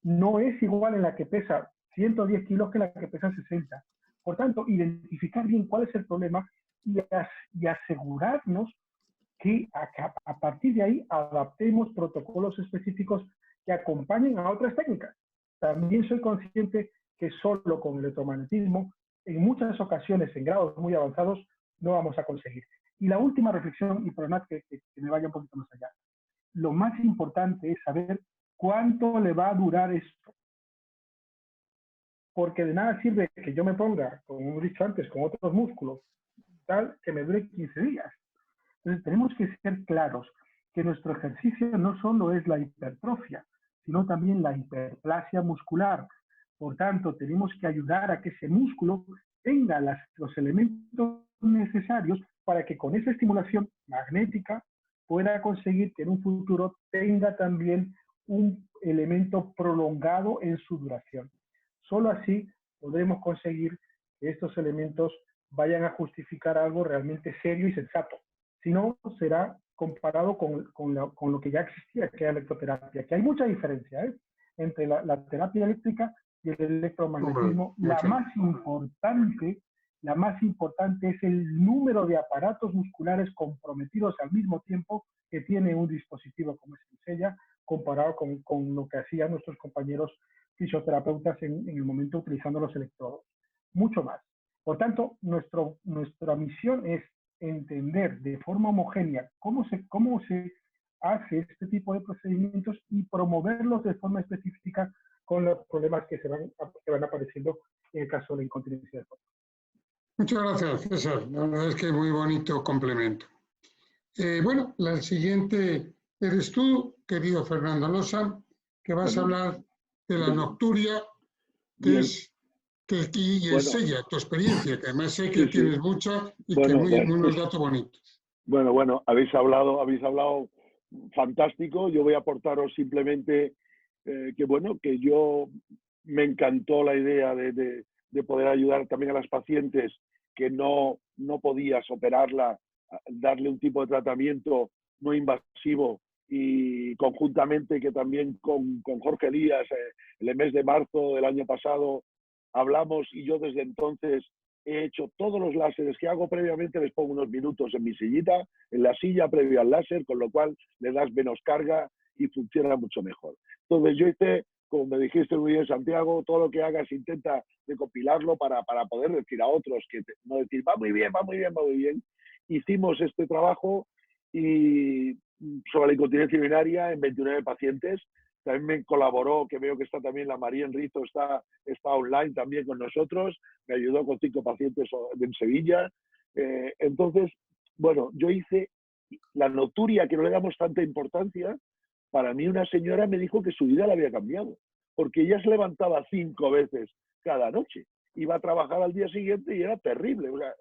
No es igual en la que pesa 110 kilos que en la que pesa 60. Por tanto, identificar bien cuál es el problema y asegurarnos que a partir de ahí adaptemos protocolos específicos que acompañen a otras técnicas. También soy consciente que solo con el electromagnetismo, en muchas ocasiones, en grados muy avanzados, no vamos a conseguir. Y la última reflexión, y perdonad que me vaya un poquito más allá. Lo más importante es saber cuánto le va a durar esto. Porque de nada sirve que yo me ponga, como hemos dicho antes, con otros músculos, tal, que me dure 15 días. Entonces tenemos que ser claros que nuestro ejercicio no solo es la hipertrofia, sino también la hiperplasia muscular. Por tanto, tenemos que ayudar a que ese músculo tenga los elementos necesarios para que con esa estimulación magnética pueda conseguir que en un futuro tenga también un elemento prolongado en su duración. Solo así podremos conseguir que estos elementos vayan a justificar algo realmente serio y sensato. Si no, será comparado con lo que ya existía, que es la electroterapia, que hay mucha diferencia entre la terapia eléctrica y el electromagnetismo. La más importante es el número de aparatos musculares comprometidos al mismo tiempo que tiene un dispositivo como es el SEIA, comparado con lo que hacían nuestros compañeros fisioterapeutas en el momento utilizando los electrodos. Mucho más. Por tanto, nuestra misión es entender de forma homogénea cómo se hace este tipo de procedimientos y promoverlos de forma específica con los problemas que van apareciendo en el caso de la incontinencia de poco. Muchas gracias, César. La verdad es que muy bonito complemento. Bueno, la siguiente eres tú, querido Fernando Losa, que vas a hablar de la nocturia, que es y el SEIA, tu experiencia, que además sé que tienes mucha y que unos datos bonitos. Bueno, habéis hablado fantástico. Yo voy a aportaros simplemente que yo me encantó la idea de poder ayudar también a las pacientes que no podías operarla, darle un tipo de tratamiento no invasivo, y conjuntamente que también con Jorge Elías, el mes de marzo del año pasado, hablamos, y yo desde entonces he hecho todos los láseres que hago previamente, les pongo unos minutos en mi sillita, en la silla previo al láser, con lo cual le das menos carga y funciona mucho mejor. Entonces yo hice como me dijiste muy bien, Santiago, todo lo que hagas intenta recopilarlo para poder decir a otros, que no decir, va muy bien, va muy bien, va muy bien. Hicimos este trabajo y sobre la incontinencia urinaria en 29 pacientes. También me colaboró, que veo que está también la María Enrizo, está online también con nosotros, me ayudó con 5 pacientes en Sevilla. Entonces, bueno, yo hice la nocturia, que no le damos tanta importancia. Para mí una señora me dijo que su vida la había cambiado, porque ella se levantaba 5 veces cada noche, iba a trabajar al día siguiente y era terrible. O sea,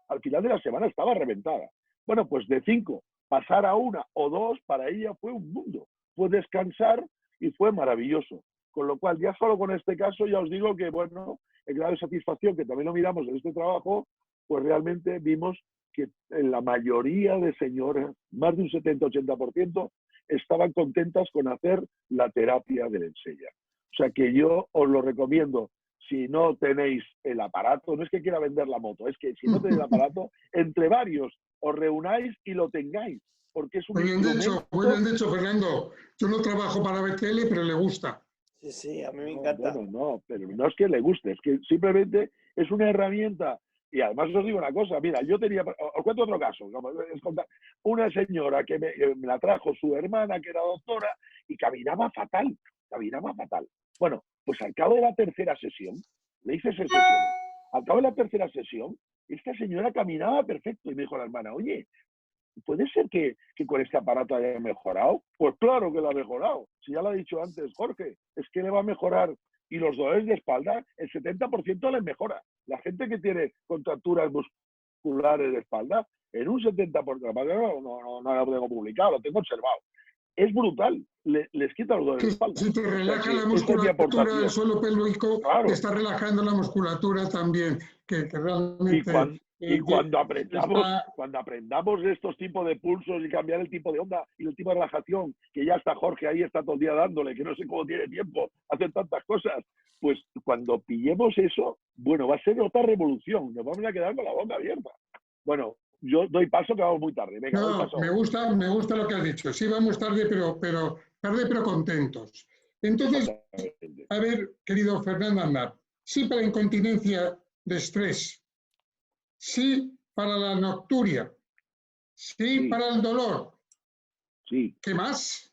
al final de la semana estaba reventada. Bueno, pues de 5 pasar a 1 o 2 para ella fue un mundo. Fue descansar y fue maravilloso. Con lo cual, ya solo con este caso, ya os digo que, bueno, el grado de satisfacción, que también lo miramos en este trabajo, pues realmente vimos que en la mayoría de señoras, más de un 70-80%, estaban contentas con hacer la terapia del Ensella. O sea que yo os lo recomiendo. Si no tenéis el aparato, no es que quiera vender la moto, es que si no tenéis el aparato, entre varios os reunáis y lo tengáis, porque es un instrumento... Muy bien dicho, Fernando. Yo no trabajo para BTL, pero le gusta. Sí, sí, a mí me encanta. Bueno, no, pero no es que le guste, es que simplemente es una herramienta. Y además os digo una cosa, mira, yo tenía, os cuento otro caso, una señora que me la trajo su hermana, que era doctora, y caminaba fatal. Bueno, pues al cabo de la tercera sesión, le hice 6 sesiones, al cabo de la tercera sesión, esta señora caminaba perfecto, y me dijo la hermana, oye, ¿puede ser que con este aparato haya mejorado? Pues claro que lo ha mejorado. Si ya lo ha dicho antes Jorge, es que le va a mejorar. Y los dolores de espalda, el 70% les mejora. La gente que tiene contracturas musculares de espalda, en un 70%, no lo tengo publicado, lo tengo observado. Es brutal, les quita los dolores de espalda. Si te relaja la musculatura del suelo pélvico, claro, te está relajando la musculatura también, que realmente... Y cuando aprendamos estos tipos de pulsos y cambiar el tipo de onda y el tipo de relajación, que ya está Jorge ahí, está todo el día dándole, que no sé cómo tiene tiempo, hace tantas cosas, pues cuando pillemos eso, bueno, va a ser otra revolución, nos vamos a quedar con la boca abierta. Bueno, yo doy paso, que vamos muy tarde. Venga, no, me gusta lo que has dicho. Sí, vamos tarde, pero contentos. Entonces, a ver, querido Fernando Aznar, sí para incontinencia de estrés, sí para la nocturia, sí para el dolor. Sí. ¿Qué más?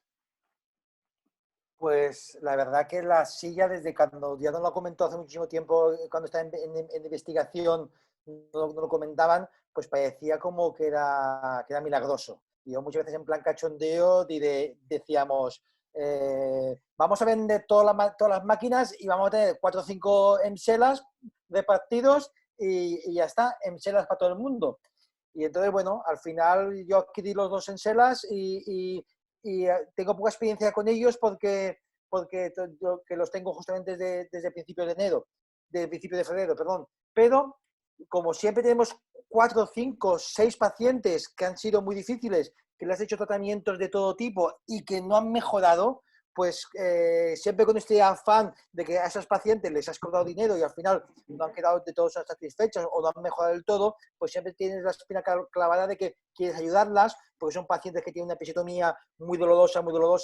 Pues la verdad que la silla, desde cuando ya nos lo comentó hace muchísimo tiempo, cuando estaba en investigación, no lo comentaban, pues parecía como que era milagroso. Y yo muchas veces en plan cachondeo decíamos, vamos a vender todas las máquinas y vamos a tener 4 o 5 emselas repartidos y ya está, emselas para todo el mundo. Y entonces, bueno, al final yo adquirí los 2 emselas y tengo poca experiencia con ellos porque yo, que los tengo justamente desde principios de enero, desde principio de febrero, perdón. Pero como siempre tenemos 4, 5, 6 pacientes que han sido muy difíciles, que les has hecho tratamientos de todo tipo y que no han mejorado, pues siempre con este afán de que a esos pacientes les has cobrado dinero y al final no han quedado de todos satisfechos o no han mejorado del todo, pues siempre tienes la espina clavada de que quieres ayudarlas, porque son pacientes que tienen una episiotomía muy dolorosa,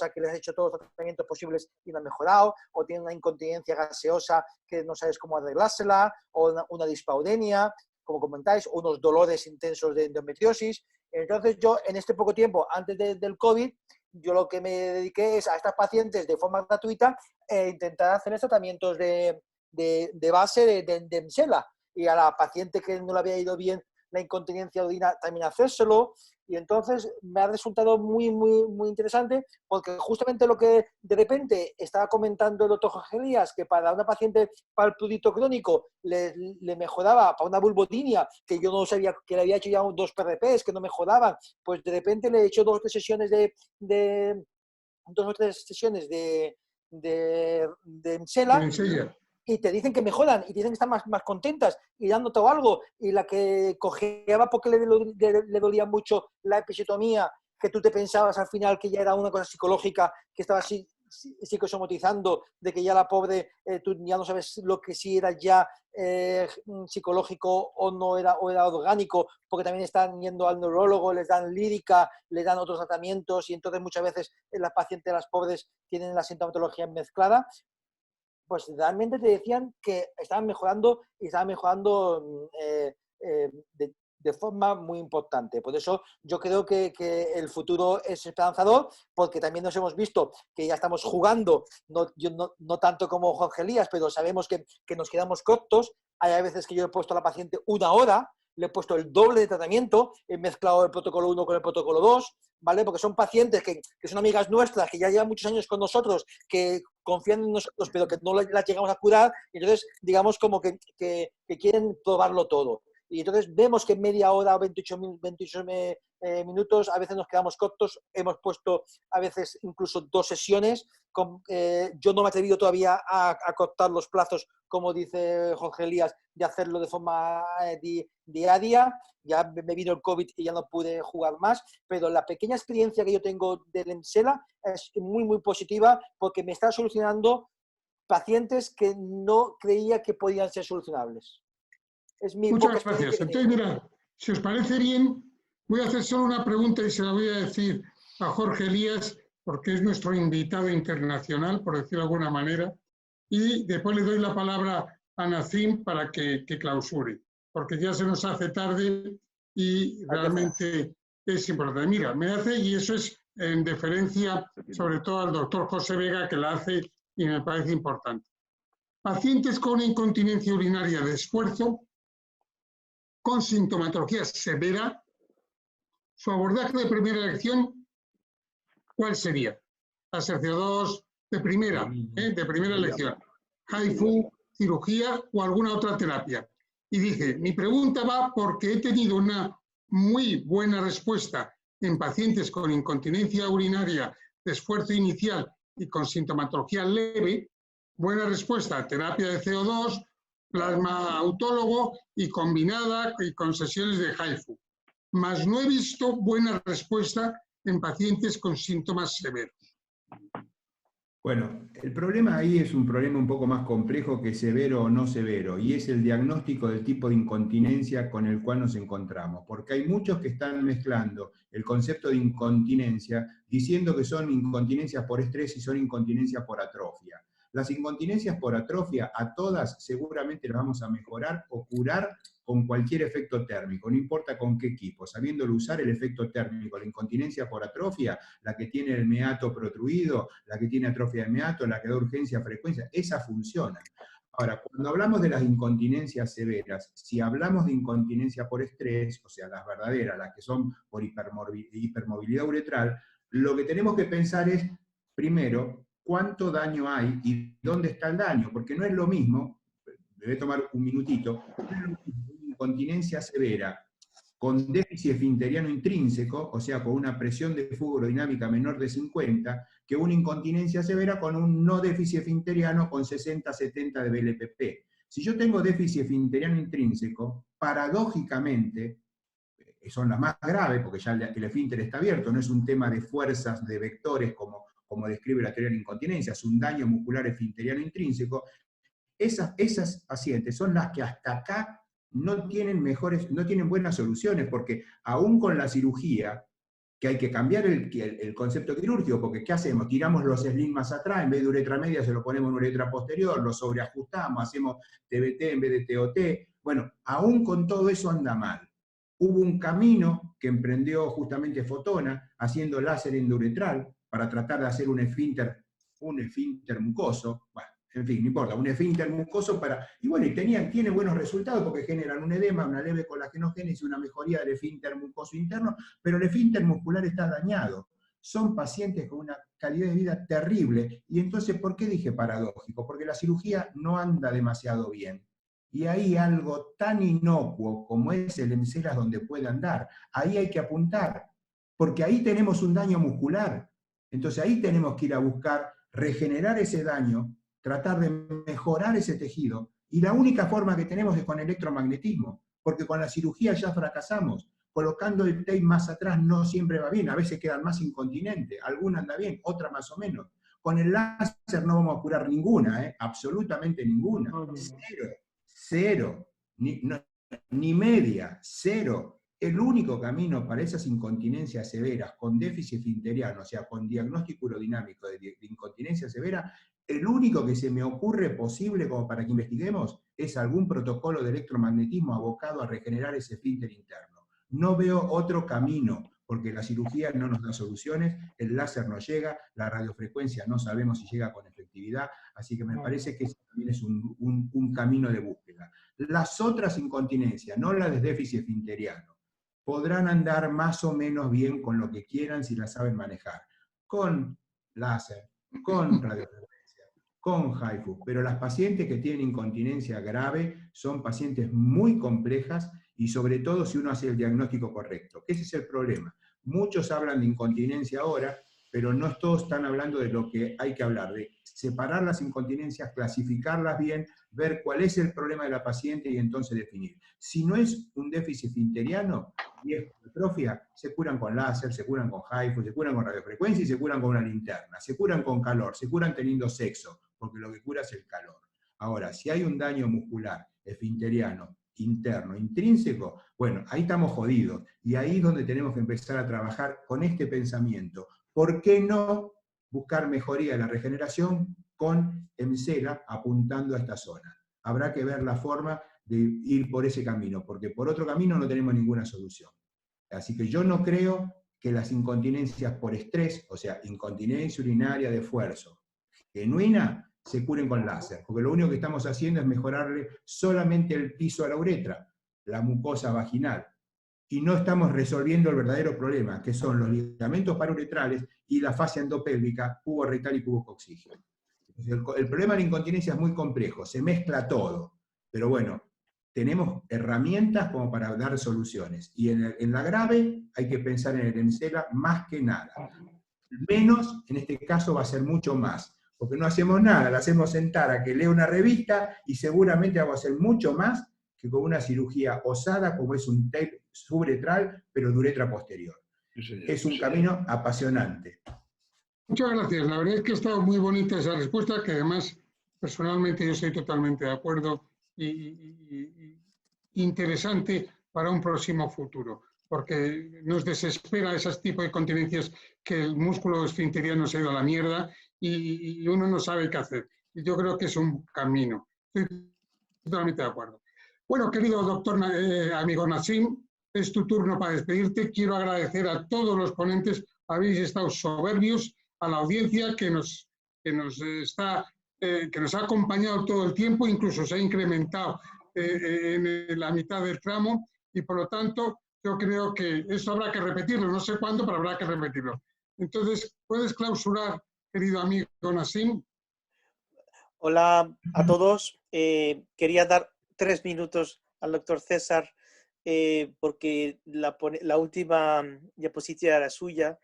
que les has hecho todos los tratamientos posibles y no han mejorado, o tienen una incontinencia gaseosa que no sabes cómo arreglársela, o una dispaudenia, como comentáis, o unos dolores intensos de endometriosis. Entonces yo, en este poco tiempo, antes del COVID, yo lo que me dediqué es a estas pacientes de forma gratuita intentar hacer tratamientos de base de emsela, y a la paciente que no le había ido bien la incontinencia de orina también hacérselo. Y entonces me ha resultado muy, muy, muy interesante, porque justamente lo que de repente estaba comentando el doctor Jorge Elías, que para una paciente para el prurito crónico le mejoraba, para una vulvodynia, que yo no sabía, que le había hecho ya 2 PRPs que no mejoraban, pues de repente le he hecho 2 o 3 sesiones de emsela, y te dicen que mejoran, y te dicen que están más contentas, y han notado algo. Y la que cojeaba porque le dolía mucho la episiotomía, que tú te pensabas al final que ya era una cosa psicológica, que estaba así psicosomatizando, de que ya la pobre, tú ya no sabes lo que sí era ya psicológico o no era, o era orgánico, porque también están yendo al neurólogo, les dan lírica, les dan otros tratamientos, y entonces muchas veces las pacientes, las pobres, tienen la sintomatología mezclada. Pues realmente te decían que estaban mejorando y estaban mejorando de forma muy importante. Por eso yo creo que el futuro es esperanzador, porque también nos hemos visto que ya estamos jugando, no tanto como Jorge Elías, pero sabemos que nos quedamos cortos. Hay veces que yo he puesto a la paciente 1 hora, le he puesto el doble de tratamiento, he mezclado el protocolo 1 con el protocolo 2, ¿vale? Porque son pacientes que son amigas nuestras, que ya llevan muchos años con nosotros, que confían en nosotros, pero que no las llegamos a curar, y entonces, digamos, como que quieren probarlo todo. Y entonces vemos que en media hora o 28 minutos a veces nos quedamos cortos. Hemos puesto a veces incluso 2 sesiones. Yo no me he atrevido todavía a cortar los plazos, como dice Jorge Elías, de hacerlo de forma diaria. Ya me vino el COVID y ya no pude jugar más, pero la pequeña experiencia que yo tengo del EMSELA es muy, muy positiva, porque me está solucionando pacientes que no creía que podían ser solucionables. Muchas gracias. Entonces, mira, si os parece bien, voy a hacer solo una pregunta y se la voy a decir a Jorge Elías, porque es nuestro invitado internacional, por decirlo de alguna manera, y después le doy la palabra a Nazim para que clausure, porque ya se nos hace tarde y realmente es importante. Mira, me hace, y eso es en deferencia sobre todo al doctor José Vega, que la hace y me parece importante. Pacientes con incontinencia urinaria de esfuerzo, con sintomatología severa, su abordaje de primera elección, ¿cuál sería? Láser CO2 de primera elección, HIFU, cirugía o alguna otra terapia. Y dice, mi pregunta va porque he tenido una muy buena respuesta en pacientes con incontinencia urinaria de esfuerzo inicial y con sintomatología leve, buena respuesta, terapia de CO2, plasma autólogo y combinada y con sesiones de HIFU. Mas no he visto buena respuesta en pacientes con síntomas severos. Bueno, el problema ahí es un problema un poco más complejo que severo o no severo, y es el diagnóstico del tipo de incontinencia con el cual nos encontramos, porque hay muchos que están mezclando el concepto de incontinencia diciendo que son incontinencias por estrés y son incontinencias por atrofia. Las incontinencias por atrofia, a todas seguramente las vamos a mejorar o curar con cualquier efecto térmico, no importa con qué equipo, sabiéndolo usar el efecto térmico. La incontinencia por atrofia, la que tiene el meato protruido, la que tiene atrofia de meato, la que da urgencia, frecuencia, esa funciona. Ahora, cuando hablamos de las incontinencias severas, si hablamos de incontinencia por estrés, o sea, las verdaderas, las que son por hipermovilidad uretral, lo que tenemos que pensar es, primero, cuánto daño hay y dónde está el daño, porque no es lo mismo, me voy a tomar un minutito, no es lo mismo una incontinencia severa con déficit esfinteriano intrínseco, o sea, con una presión de flujo dinámica menor de 50, que una incontinencia severa con un no déficit esfinteriano con 60-70 de BLPP. Si yo tengo déficit esfinteriano intrínseco, paradójicamente, son las más graves, porque ya el esfínter está abierto, no es un tema de fuerzas, de vectores, como describe la teoría de la incontinencia, es un daño muscular esfinteriano intrínseco. Esas pacientes son las que hasta acá no tienen buenas soluciones, porque aún con la cirugía, que hay que cambiar el concepto quirúrgico, porque ¿qué hacemos? Tiramos los slings más atrás, en vez de uretra media se lo ponemos en uretra posterior, lo sobreajustamos, hacemos TBT en vez de TOT. Bueno, aún con todo eso anda mal. Hubo un camino que emprendió justamente Fotona, haciendo láser endouretral, para tratar de hacer un esfínter mucoso. Bueno, en fin, no importa, un esfínter mucoso y bueno, tiene buenos resultados porque generan un edema, una leve colagenogénesis, una mejoría del esfínter mucoso interno, pero el esfínter muscular está dañado. Son pacientes con una calidad de vida terrible. Y entonces, ¿por qué dije paradójico? Porque la cirugía no anda demasiado bien. Y ahí algo tan inocuo como es el EMSELA donde puede andar. Ahí hay que apuntar, porque ahí tenemos un daño muscular. Entonces ahí tenemos que ir a buscar regenerar ese daño, tratar de mejorar ese tejido, y la única forma que tenemos es con electromagnetismo, porque con la cirugía ya fracasamos. Colocando el tape más atrás no siempre va bien, a veces quedan más incontinentes, alguna anda bien, otra más o menos. Con el láser no vamos a curar ninguna, absolutamente ninguna. Cero, cero, ni media, cero. El único camino para esas incontinencias severas con déficit esfinteriano, o sea, con diagnóstico urodinámico de incontinencia severa, el único que se me ocurre posible como para que investiguemos es algún protocolo de electromagnetismo abocado a regenerar ese esfínter interno. No veo otro camino, porque la cirugía no nos da soluciones, el láser no llega, la radiofrecuencia no sabemos si llega con efectividad, así que me parece que ese también es un camino de búsqueda. Las otras incontinencias, no las de déficit esfinteriano, podrán andar más o menos bien con lo que quieran si la saben manejar, con láser, con radiofrecuencia, con HIFU, pero las pacientes que tienen incontinencia grave son pacientes muy complejas y sobre todo si uno hace el diagnóstico correcto. Ese es el problema. Muchos hablan de incontinencia ahora, pero no todos están hablando de lo que hay que hablar, de separar las incontinencias, clasificarlas bien, ver cuál es el problema de la paciente y entonces definir. Si no es un déficit esfinteriano y es hipertrofia, se curan con láser, se curan con HIFU, se curan con radiofrecuencia y se curan con una linterna, se curan con calor, se curan teniendo sexo, porque lo que cura es el calor. Ahora, si hay un daño muscular, esfinteriano, interno, intrínseco, bueno, ahí estamos jodidos. Y ahí es donde tenemos que empezar a trabajar con este pensamiento. ¿Por qué no buscar mejoría de la regeneración con Emsela apuntando a esta zona? Habrá que ver la forma de ir por ese camino, porque por otro camino no tenemos ninguna solución. Así que yo no creo que las incontinencias por estrés, o sea, incontinencia urinaria de esfuerzo, genuina, se curen con láser, porque lo único que estamos haciendo es mejorarle solamente el piso a la uretra, la mucosa vaginal, y no estamos resolviendo el verdadero problema, que son los ligamentos paruretrales y la fascia endopélvica, cubo rectal y cubo coxígeno. El problema de la incontinencia es muy complejo, se mezcla todo, pero bueno, tenemos herramientas como para dar soluciones, y en la grave hay que pensar en el Emsela más que nada. Menos, en este caso, va a ser mucho más, porque no hacemos nada, la hacemos sentar a que lea una revista y seguramente vamos a hacer mucho más que con una cirugía osada como es un TAPE suburetral, pero de uretra posterior. Es un camino apasionante. Muchas gracias. La verdad es que ha estado muy bonita esa respuesta, que además, personalmente, yo estoy totalmente de acuerdo y interesante para un próximo futuro, porque nos desespera ese tipo de continencias que el músculo esfinteriano se ha ido a la mierda y uno no sabe qué hacer. Y yo creo que es un camino. Estoy totalmente de acuerdo. Bueno, querido doctor, amigo Nassim, es tu turno para despedirte. Quiero agradecer a todos los ponentes. Habéis estado soberbios, a la audiencia que nos ha acompañado todo el tiempo, incluso se ha incrementado en la mitad del tramo, y por lo tanto yo creo que esto habrá que repetirlo, no sé cuándo, pero habrá que repetirlo. Entonces, ¿puedes clausurar, querido amigo Nassim? Hola a todos. Quería dar 3 minutos al doctor César porque la última diapositiva era suya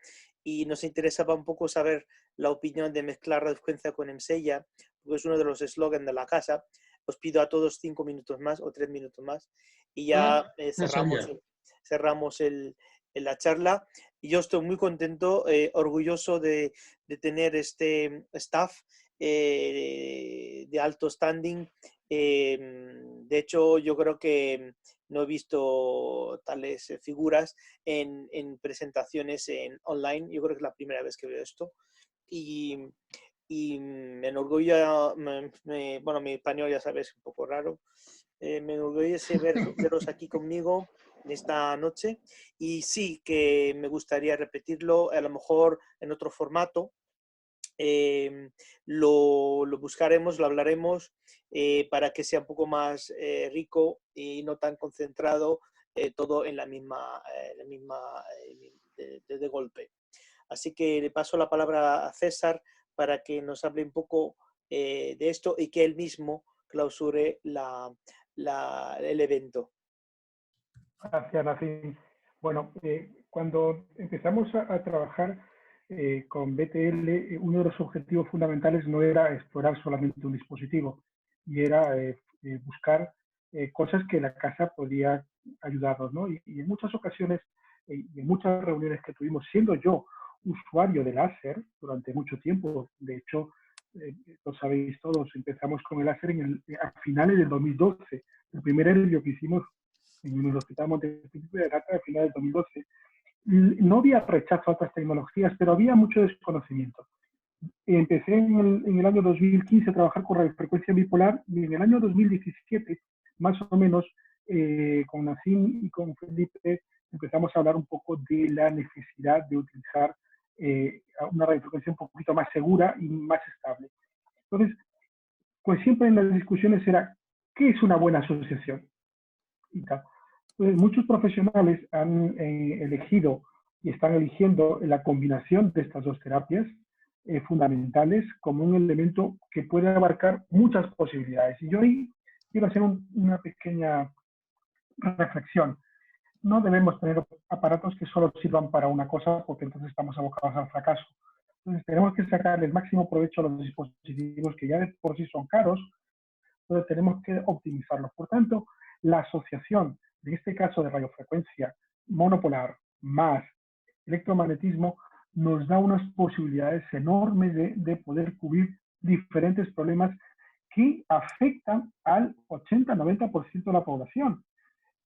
y nos interesaba un poco saber la opinión de mezclar radiofrecuencia con Emsella, porque es uno de los eslogans de la casa. Os pido a todos 5 minutos más o 3 minutos más y ya cerramos la charla. Y yo estoy muy contento, orgulloso de tener este staff de alto standing. De hecho, yo creo que no he visto tales figuras en presentaciones online. Yo creo que es la primera vez que veo esto. Y me enorgulla, bueno, mi español ya sabes, es un poco raro. Me enorgullece veros aquí conmigo en esta noche. Y sí que me gustaría repetirlo, a lo mejor en otro formato. Lo buscaremos, lo hablaremos para que sea un poco más rico y no tan concentrado todo en la misma de golpe. Así que le paso la palabra a César para que nos hable un poco de esto y que él mismo clausure el evento. Gracias, Nassim. Bueno, cuando empezamos a trabajar con BTL, uno de los objetivos fundamentales no era explorar solamente un dispositivo, y era buscar cosas que la casa podía ayudarnos, ¿no? Y en muchas ocasiones, y en muchas reuniones que tuvimos, siendo yo usuario de láser durante mucho tiempo. De hecho, lo sabéis todos, empezamos con el láser a finales del 2012. El primer helio que hicimos en el Hospital Montepío de Gata a finales del 2012. No había rechazo a otras tecnologías, pero había mucho desconocimiento. Empecé en el año 2015 a trabajar con radiofrecuencia bipolar y en el año 2017, más o menos, con Nassim y con Felipe, empezamos a hablar un poco de la necesidad de utilizar una radiofrecuencia un poquito más segura y más estable. Entonces, pues siempre en las discusiones era, ¿qué es una buena asociación? Y tal. Entonces, muchos profesionales han elegido y están eligiendo la combinación de estas dos terapias fundamentales como un elemento que puede abarcar muchas posibilidades. Y yo ahí quiero hacer una pequeña reflexión. No debemos tener aparatos que solo sirvan para una cosa, porque entonces estamos abocados al fracaso. Entonces tenemos que sacar el máximo provecho a los dispositivos que ya de por sí son caros, entonces tenemos que optimizarlos. Por tanto, la asociación, en este caso de radiofrecuencia monopolar más electromagnetismo, nos da unas posibilidades enormes de poder cubrir diferentes problemas que afectan al 80-90% de la población.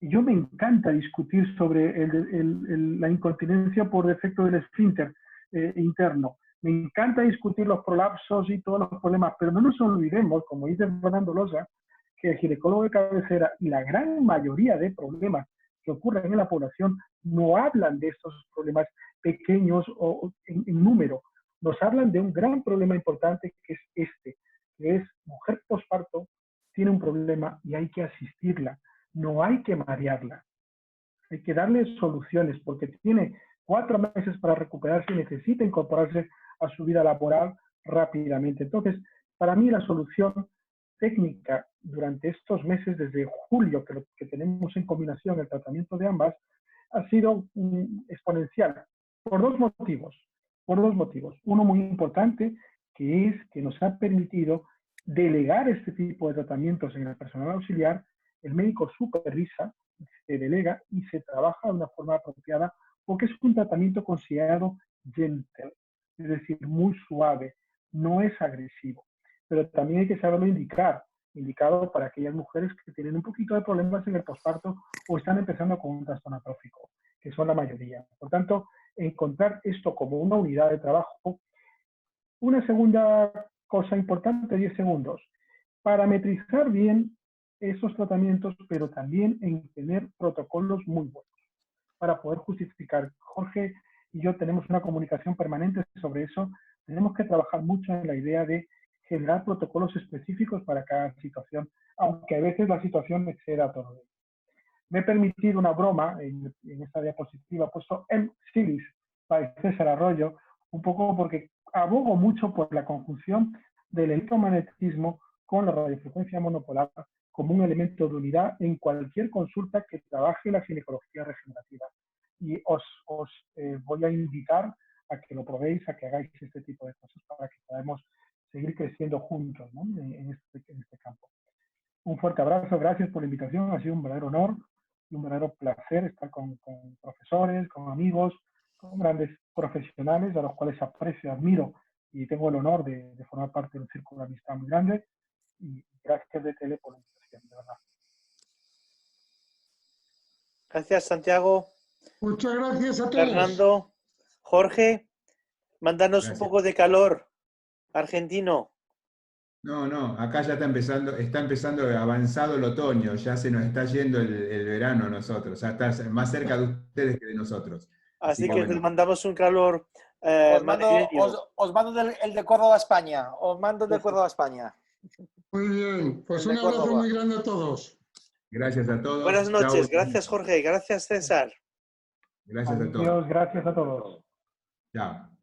Y yo me encanta discutir sobre la incontinencia por defecto del esfínter interno. Me encanta discutir los prolapsos y todos los problemas, pero no nos olvidemos, como dice Fernando Losa, que el ginecólogo de cabecera y la gran mayoría de problemas que ocurren en la población no hablan de estos problemas pequeños o en número. Nos hablan de un gran problema importante que es este, que es mujer posparto, tiene un problema y hay que asistirla. No hay que marearla. Hay que darle soluciones porque tiene 4 meses para recuperarse y necesita incorporarse a su vida laboral rápidamente. Entonces, para mí la solución técnica durante estos meses, desde julio, que tenemos en combinación el tratamiento de ambas, ha sido exponencial por dos motivos. Uno muy importante, que es que nos ha permitido delegar este tipo de tratamientos en el personal auxiliar. El médico supervisa, se delega y se trabaja de una forma apropiada porque es un tratamiento considerado gentle, es decir, muy suave, no es agresivo. Pero también hay que saberlo indicado para aquellas mujeres que tienen un poquito de problemas en el posparto o están empezando con un trastorno atrófico, que son la mayoría. Por tanto, encontrar esto como una unidad de trabajo. Una segunda cosa importante, 10 segundos. Parametrizar bien esos tratamientos, pero también en tener protocolos muy buenos para poder justificar. Jorge y yo tenemos una comunicación permanente sobre eso. Tenemos que trabajar mucho en la idea de generar protocolos específicos para cada situación, aunque a veces la situación exceda todo ello. Me he permitido una broma en esta diapositiva, he puesto M-Series para César Arroyo, un poco porque abogo mucho por la conjunción del electromagnetismo con la radiofrecuencia monopolar como un elemento de unidad en cualquier consulta que trabaje la ginecología regenerativa. Y os voy a invitar a que lo probéis, a que hagáis este tipo de cosas para que podamos seguir creciendo juntos, ¿no? en este campo. Un fuerte abrazo, gracias por la invitación, ha sido un verdadero honor y un verdadero placer estar con profesores, con amigos, con grandes profesionales a los cuales aprecio, admiro y tengo el honor de formar parte de un círculo de amistad muy grande. Y gracias DTL por la invitación, de verdad. Gracias, Santiago. Muchas gracias a todos. Fernando, Jorge, mándanos Gracias. un poco de calor argentino. No, acá ya está empezando avanzado el otoño, ya se nos está yendo el verano a nosotros, ya está más cerca de ustedes que de nosotros. Así que bueno. les mandamos un calor os mando el de Córdoba a España. Os mando el de Córdoba a España. Muy bien, pues un abrazo muy grande a todos. Gracias a todos. Buenas noches, Chao. gracias Jorge, gracias César. Gracias a todos. Adiós, gracias a todos. Chao.